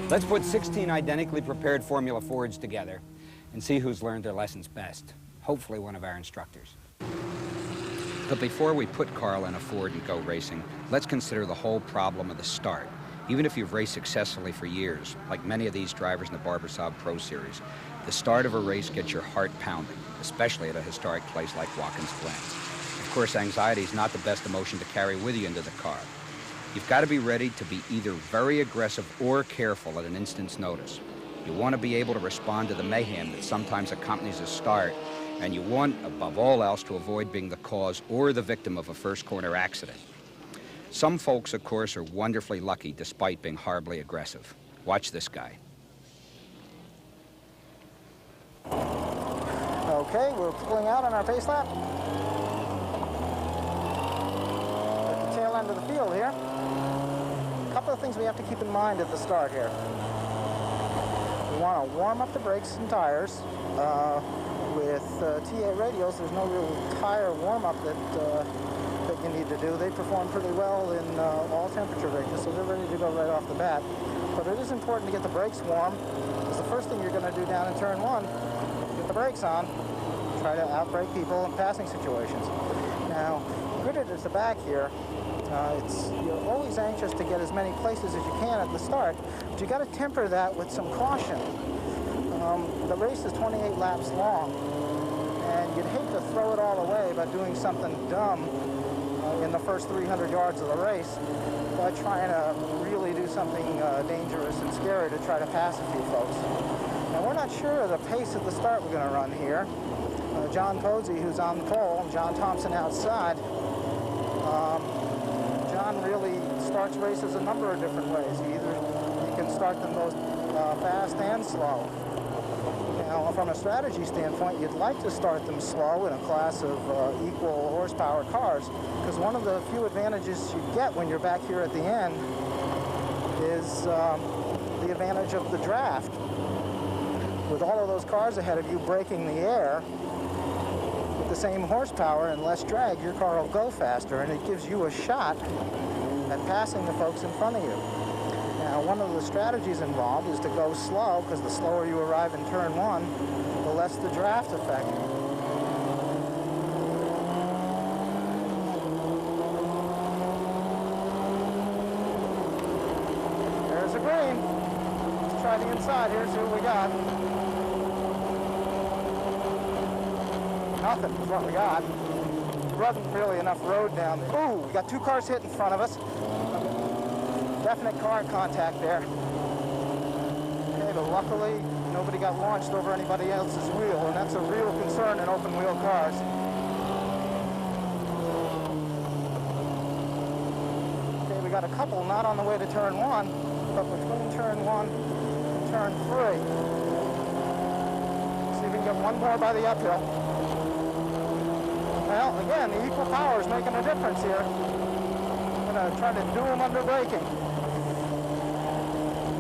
Let's put 16 identically prepared Formula Fords together and see who's learned their lessons best. Hopefully one of our instructors. But before we put Carl in a Ford and go racing, let's consider the whole problem of the start. Even if you've raced successfully for years, like many of these drivers in the Barber Pro Series, the start of a race gets your heart pounding, especially at a historic place like Watkins Glen. Of course, anxiety is not the best emotion to carry with you into the car. You've got to be ready to be either very aggressive or careful at an instant's notice. You want to be able to respond to the mayhem that sometimes accompanies a start And you want, above all else, to avoid being the cause or the victim of a first corner accident. Some folks, of course, are wonderfully lucky despite being horribly aggressive. Watch this guy. Okay, we're pulling out on our pace lap. At the tail end of the field here. A couple of things we have to keep in mind at the start here. We want to warm up the brakes and tires. With T8 radials, there's no real tire warm-up that you need to do. They perform pretty well in all temperature ranges, so they're ready to go right off the bat. But it is important to get the brakes warm, because the first thing you're going to do down in turn one, get the brakes on, try to outbrake people in passing situations. Now, good at the back here, you're always anxious to get as many places as you can at the start, but you got to temper that with some caution. The race is 28 laps long, and you'd hate to throw it all away by doing something dumb in the first 300 yards of the race by trying to really do something dangerous and scary to try to pass a few folks. Now, we're not sure of the pace at the start we're going to run here. John Posey, who's on the pole, and John Thompson outside. John really starts races a number of different ways. You can start them both fast and slow. Now, from a strategy standpoint, you'd like to start them slow in a class of equal horsepower cars, because one of the few advantages you get when you're back here at the end is the advantage of the draft. With all of those cars ahead of you breaking the air, with the same horsepower and less drag, your car will go faster, and it gives you a shot at passing the folks in front of you. Now, one of the strategies involved is to go slow, because the slower you arrive in turn one, the less the draft effect. There's a green. Let's try the inside here, see what we got. Nothing is what we got. There wasn't really enough road down there. Ooh, we got two cars hit in front of us. Definite car contact there. Okay, but luckily nobody got launched over anybody else's wheel, and that's a real concern in open wheel cars. Okay, we got a couple not on the way to turn one, but between turn one and turn three. See if we can get one more by the uphill. Well, again, the equal power is making a difference here. I'm going to try to do them under braking.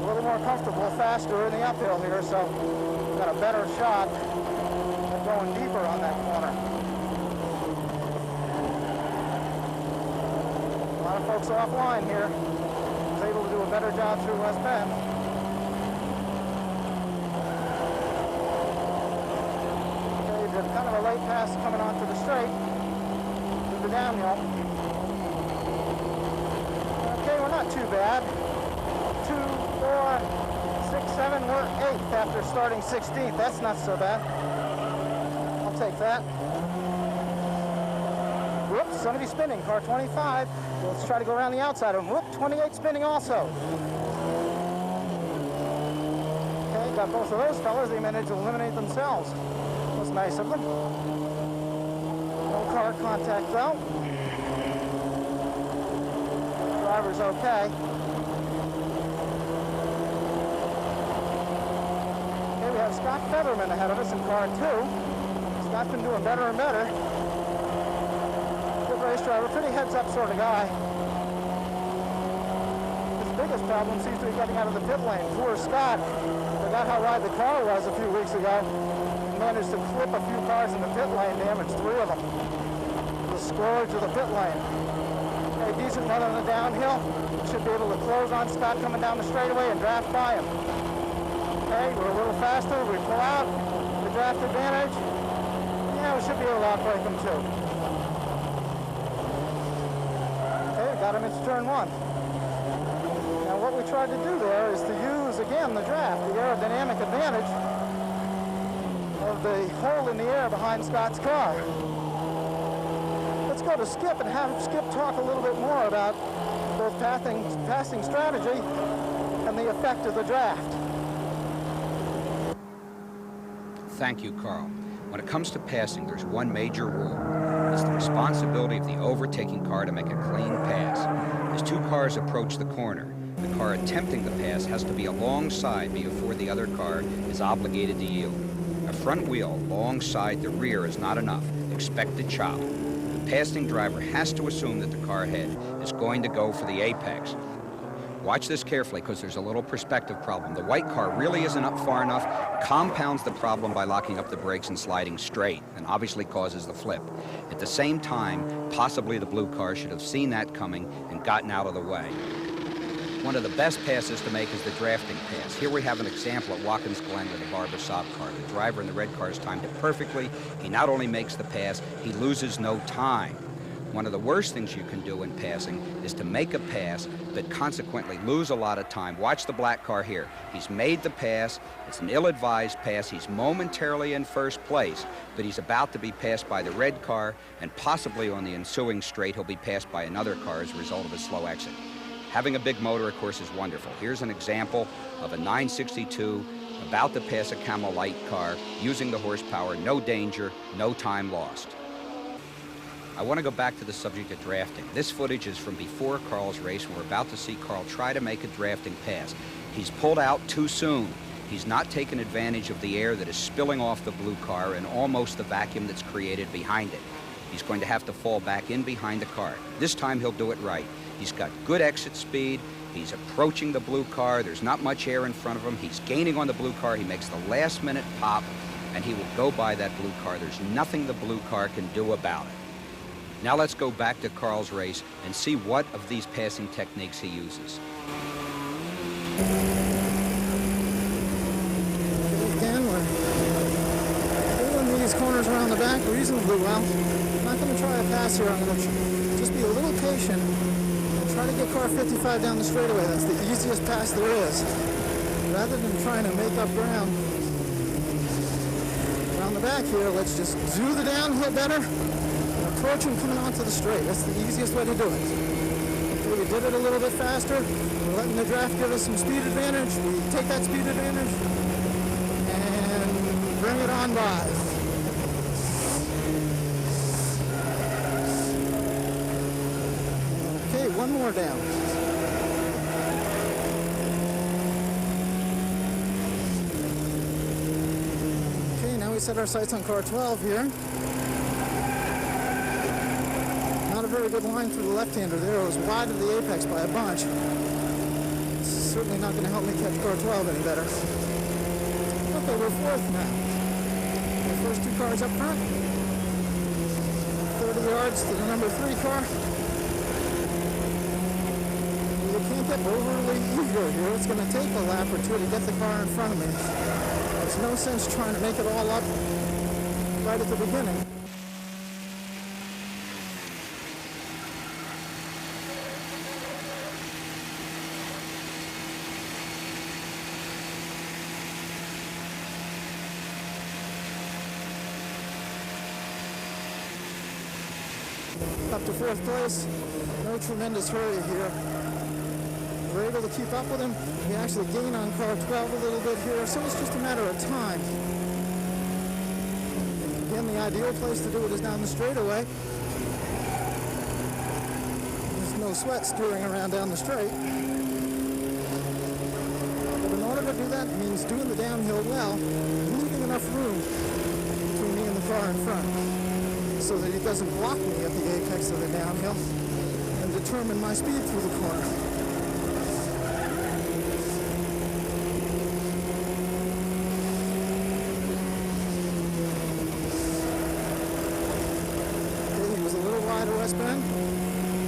A little more comfortable, faster in the uphill here, so we've got a better shot at going deeper on that corner. A lot of folks are offline here. I was able to do a better job through West Bend. Okay, did kind of a late pass coming onto the straight, to the downhill. Okay, we're not too bad. 2, 4, 6, 7, we're 8th after starting 16th. That's not so bad. I'll take that. Whoops, somebody's spinning. Car 25. Let's try to go around the outside of him. Whoop, 28 spinning also. Okay, got both of those fellas. They managed to eliminate themselves. That's nice of them. No car contact though. Driver's okay. We have Scott Featherman ahead of us in car 2. Scott's been doing better and better. Good race driver, pretty heads-up sort of guy. His biggest problem seems to be getting out of the pit lane. Poor Scott forgot how wide the car was a few weeks ago. He managed to clip a few cars in the pit lane, damaged 3 of them. The scourge of the pit lane. A decent run on the downhill. Should be able to close on Scott coming down the straightaway and draft by him. Okay, we're a little faster, we pull out, the draft advantage. Yeah, we should be able to outbrake them too. Okay, got him into turn one. Now what we tried to do there is to use, again, the draft, the aerodynamic advantage of the hole in the air behind Scott's car. Let's go to Skip and have Skip talk a little bit more about both passing strategy and the effect of the draft. Thank you, Carl. When it comes to passing, there's one major rule. It's the responsibility of the overtaking car to make a clean pass. As two cars approach the corner, the car attempting the pass has to be alongside before the other car is obligated to yield. A front wheel alongside the rear is not enough. Expect to chop. The passing driver has to assume that the car ahead is going to go for the apex. Watch this carefully because there's a little perspective problem. The white car really isn't up far enough, compounds the problem by locking up the brakes and sliding straight, and obviously causes the flip. At the same time, possibly the blue car should have seen that coming and gotten out of the way. One of the best passes to make is the drafting pass. Here we have an example at Watkins Glen with a Barber car. The driver in the red car has timed it perfectly. He not only makes the pass, he loses no time. One of the worst things you can do in passing is to make a pass, but consequently lose a lot of time. Watch the black car here. He's made the pass. It's an ill-advised pass. He's momentarily in first place, but he's about to be passed by the red car, and possibly on the ensuing straight, he'll be passed by another car as a result of a slow exit. Having a big motor, of course, is wonderful. Here's an example of a 962 about to pass a Camel Light car using the horsepower, no danger, no time lost. I want to go back to the subject of drafting. This footage is from before Carl's race. We're about to see Carl try to make a drafting pass. He's pulled out too soon. He's not taken advantage of the air that is spilling off the blue car and almost the vacuum that's created behind it. He's going to have to fall back in behind the car. This time he'll do it right. He's got good exit speed. He's approaching the blue car. There's not much air in front of him. He's gaining on the blue car. He makes the last minute pop, and he will go by that blue car. There's nothing the blue car can do about it. Now let's go back to Carl's race and see what of these passing techniques he uses. Again, we're doing these corners around the back reasonably well. I'm not going to try a pass here. I'm going to just be a little patient and try to get car 55 down the straightaway. That's the easiest pass there is. Rather than trying to make up ground around the back here, let's just do the downhill better. Approaching coming onto the straight. That's the easiest way to do it. Okay, we did it a little bit faster. We're letting the draft give us some speed advantage. We take that speed advantage and bring it on by. Okay, one more down. Okay, now we set our sights on car 12 here. Very good line through the left-hander there. It was wide of the apex by a bunch. It's certainly not going to help me catch car 12 any better. Okay, we're fourth now. The first two cars up front. 30 yards to the number 3 car. You can't get overly eager here. It's going to take a lap or two to get the car in front of me. There's no sense trying to make it all up right at the beginning. Up to fourth place, no tremendous hurry here. We're able to keep up with him. We actually gain on car 12 a little bit here, so it's just a matter of time. Again, the ideal place to do it is down the straightaway. There's no sweat steering around down the straight. But in order to do that, it means doing the downhill well, leaving enough room between me and the car in front, so that it doesn't block me at the apex of the downhill and determine my speed through the corner. Okay, he was a little wide of West Bend. I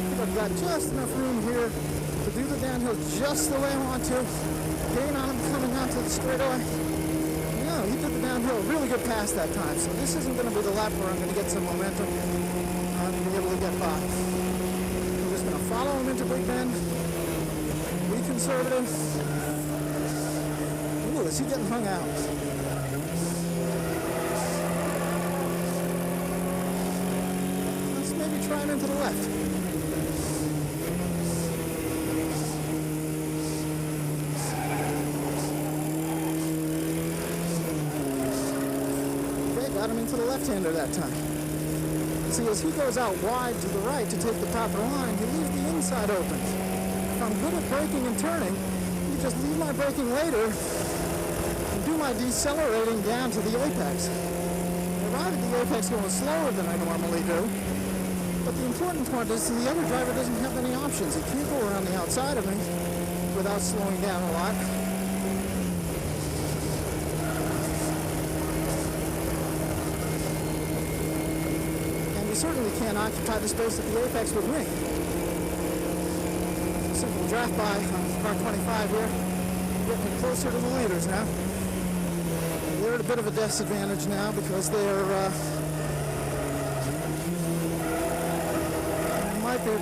think I've got just enough room here to do the downhill just the way I want to. Gain on him coming onto the straightaway. He did the downhill really good pass that time, so this isn't going to be the lap where I'm going to get some momentum and be able to get by. I'm just going to follow him into Big Bend, be conservative. Ooh, is he getting hung out? Let's maybe try him into the left. outside, I mean to the left-hander that time. See, as he goes out wide to the right to take the proper line, he leaves the inside open. If I'm good at braking and turning, you just leave my braking later and do my decelerating down to the apex. I arrive at the apex going slower than I normally do, but the important part is the other driver doesn't have any options. He can't go around the outside of me without slowing down a lot. Certainly can't occupy the space at the apex with me. Simple draft by on car 25 here. Getting closer to the leaders now. They're at a bit of a disadvantage now because they're might be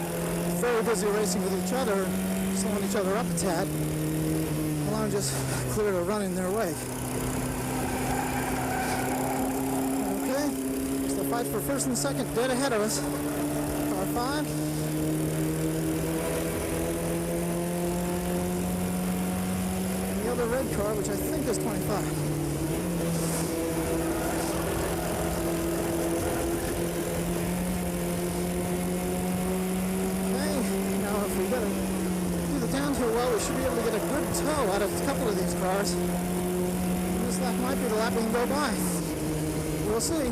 very busy racing with each other, slowing each other up a tad. Well, I'm just clear to running their way. Fight for first and second, dead ahead of us. Car 5. And the other red car, which I think is 25. Okay, now if we gotta do the downhill well, we should be able to get a good tow out of a couple of these cars. And this lap might be the lap we can go by. We'll see.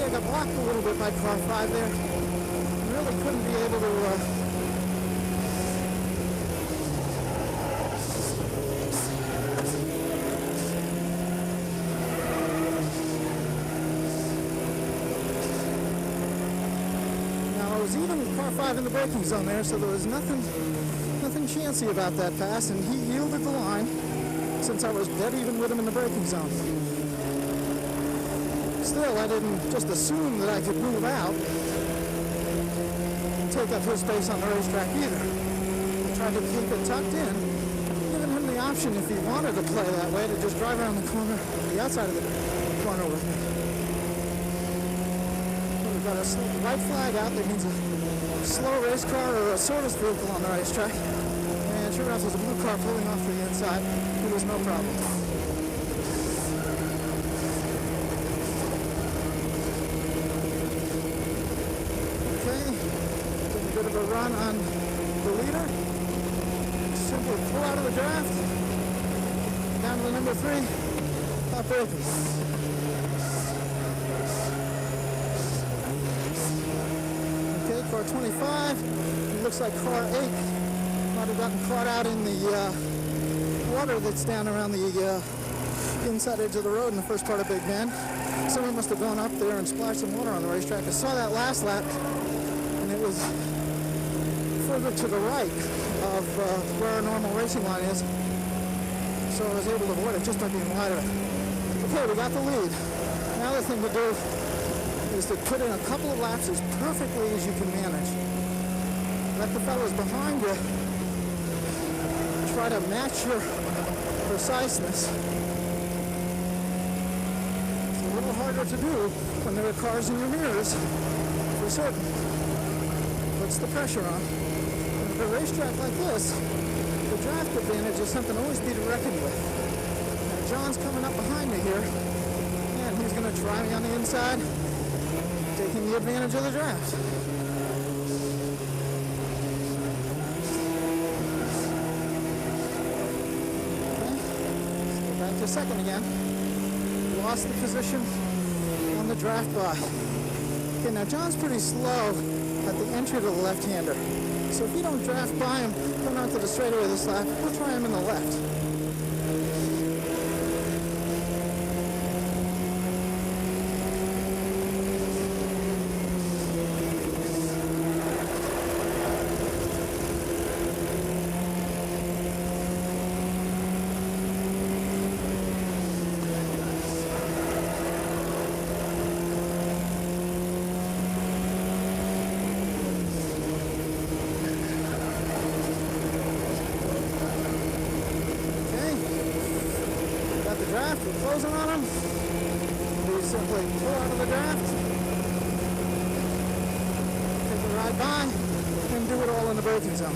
I got blocked a little bit by car 5 there. Really couldn't be able to Now I was even with car 5 in the braking zone there, so there was nothing chancy about that pass, and he yielded the line since I was dead even with him in the braking zone. Still, I didn't just assume that I could move out and take up his space on the racetrack either. I tried to keep it tucked in, giving him the option if he wanted to play that way to just drive around the corner, the outside of the corner with me. Well, we've got a white flag out that means a slow race car or a service vehicle on the racetrack. And sure enough, there's a blue car pulling off to the inside. It was no problem. A run on the leader. Simply pull out of the draft. Down to the number 3. Top braking. Okay, car 25. It looks like car 8 might have gotten caught out in the water that's down around the inside edge of the road in the first part of Big Bend. Someone must have gone up there and splashed some water on the racetrack. I saw that last lap, and it was further to the right of where our normal racing line is, so I was able to avoid it just by being wider. Okay, we got the lead. Now the thing to do is to put in a couple of laps as perfectly as you can manage. Let the fellows behind you try to match your preciseness. It's a little harder to do when there are cars in your mirrors, for certain. Puts the pressure on. A racetrack like this, the draft advantage is something to always be to reckon with. Now John's coming up behind me here, and he's going to try me on the inside, taking the advantage of the draft. Okay. Let's go back to second again. Lost the position on the draft by. Okay, now John's pretty slow at the entry to the left-hander. So if you don't draft by him, come out to the straightaway this lap, we'll try him in the left. Draft, we're closing on him. We simply pull out of the draft, take a ride by, and do it all in the braking zone.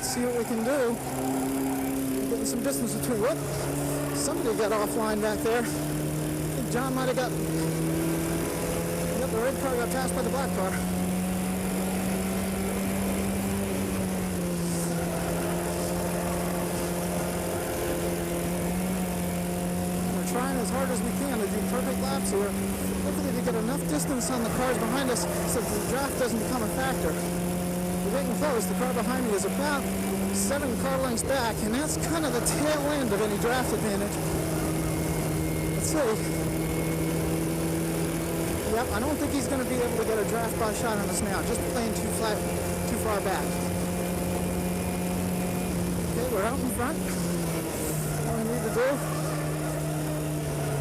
Let's see what we can do. Getting some distance between. Whoop! Somebody got offline back there. I think John might have got. Yep, the red car got passed by the black car. We're trying as hard as we can to do perfect laps here. Hopefully to get enough distance on the cars behind us so that the draft doesn't become a factor. We're getting close. The car behind me is about 7 car lengths back, and that's kind of the tail end of any draft advantage. Let's see. Yep, I don't think he's going to be able to get a draft by shot on us now, just playing too far back. Okay, we're out in front. All we need to do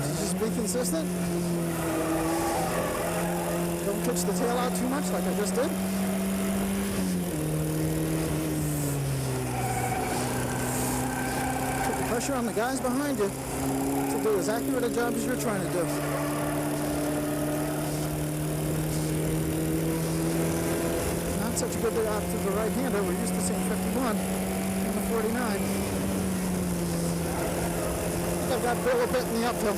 is just be consistent. Don't pitch the tail out too much like I just did. Pressure on the guys behind you to do as accurate a job as you're trying to do. Not such a good day off to the right-hander. We're used to seeing 51 and the 49. I think I've got Bill a bit in the uphill.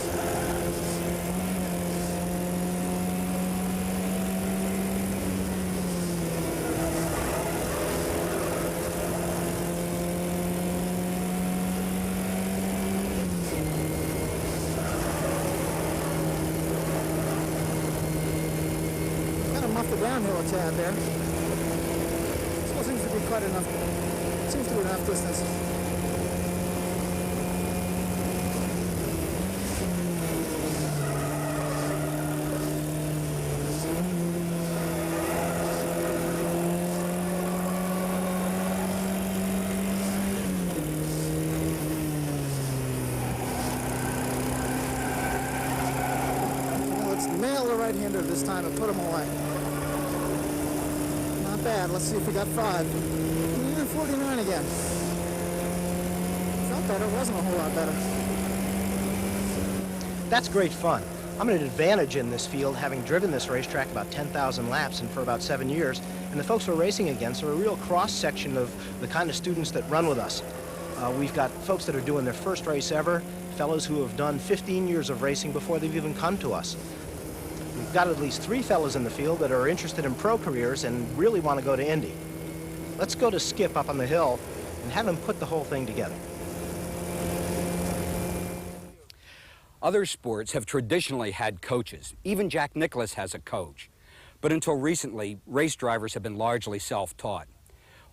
The downhill a tad there. Still seems to be quite enough. Seems to be enough distance. Now let's nail the right-hander this time and put him away. Bad. Let's see if we got 5. 49 again. Felt better. Wasn't a whole lot better. That's great fun. I'm at an advantage in this field, having driven this racetrack about 10,000 laps and for about 7 years, and the folks we're racing against are a real cross-section of the kind of students that run with us. We've got folks that are doing their first race ever, fellows who have done 15 years of racing before they've even come to us. We've got at least 3 fellows in the field that are interested in pro careers and really want to go to Indy. Let's go to Skip up on the hill and have him put the whole thing together. Other sports have traditionally had coaches. Even Jack Nicklaus has a coach. But until recently, race drivers have been largely self-taught.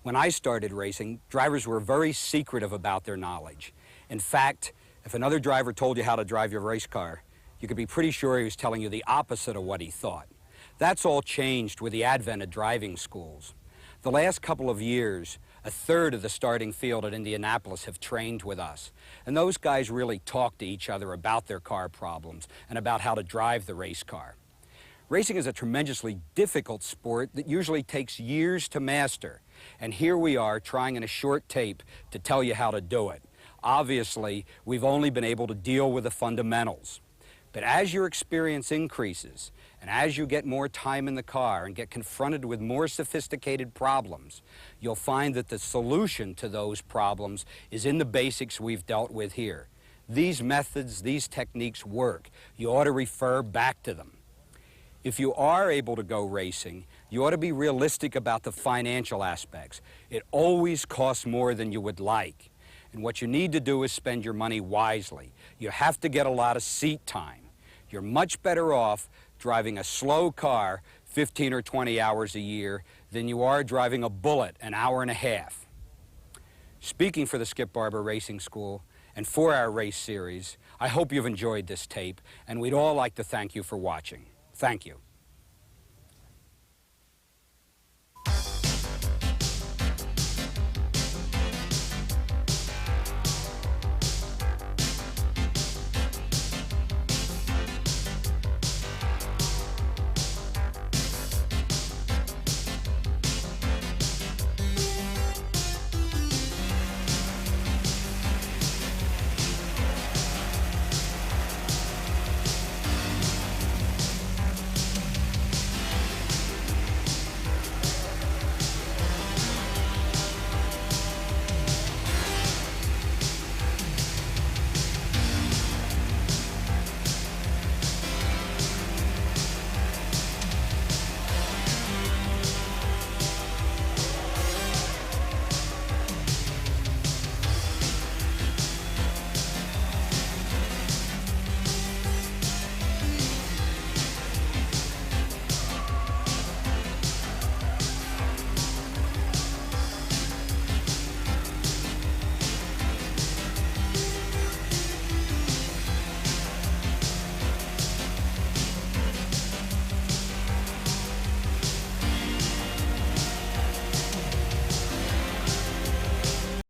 When I started racing, drivers were very secretive about their knowledge. In fact, if another driver told you how to drive your race car, you could be pretty sure he was telling you the opposite of what he thought. That's all changed with the advent of driving schools. The last couple of years, 1/3 of the starting field at Indianapolis have trained with us. And those guys really talk to each other about their car problems and about how to drive the race car. Racing is a tremendously difficult sport that usually takes years to master. And here we are trying in a short tape to tell you how to do it. Obviously, we've only been able to deal with the fundamentals. But as your experience increases, and as you get more time in the car and get confronted with more sophisticated problems, you'll find that the solution to those problems is in the basics we've dealt with here. These methods, these techniques work. You ought to refer back to them. If you are able to go racing, you ought to be realistic about the financial aspects. It always costs more than you would like. And what you need to do is spend your money wisely. You have to get a lot of seat time. You're much better off driving a slow car 15 or 20 hours a year than you are driving a Bullet an hour and a half. Speaking for the Skip Barber Racing School and for our race series, I hope you've enjoyed this tape, and we'd all like to thank you for watching. Thank you.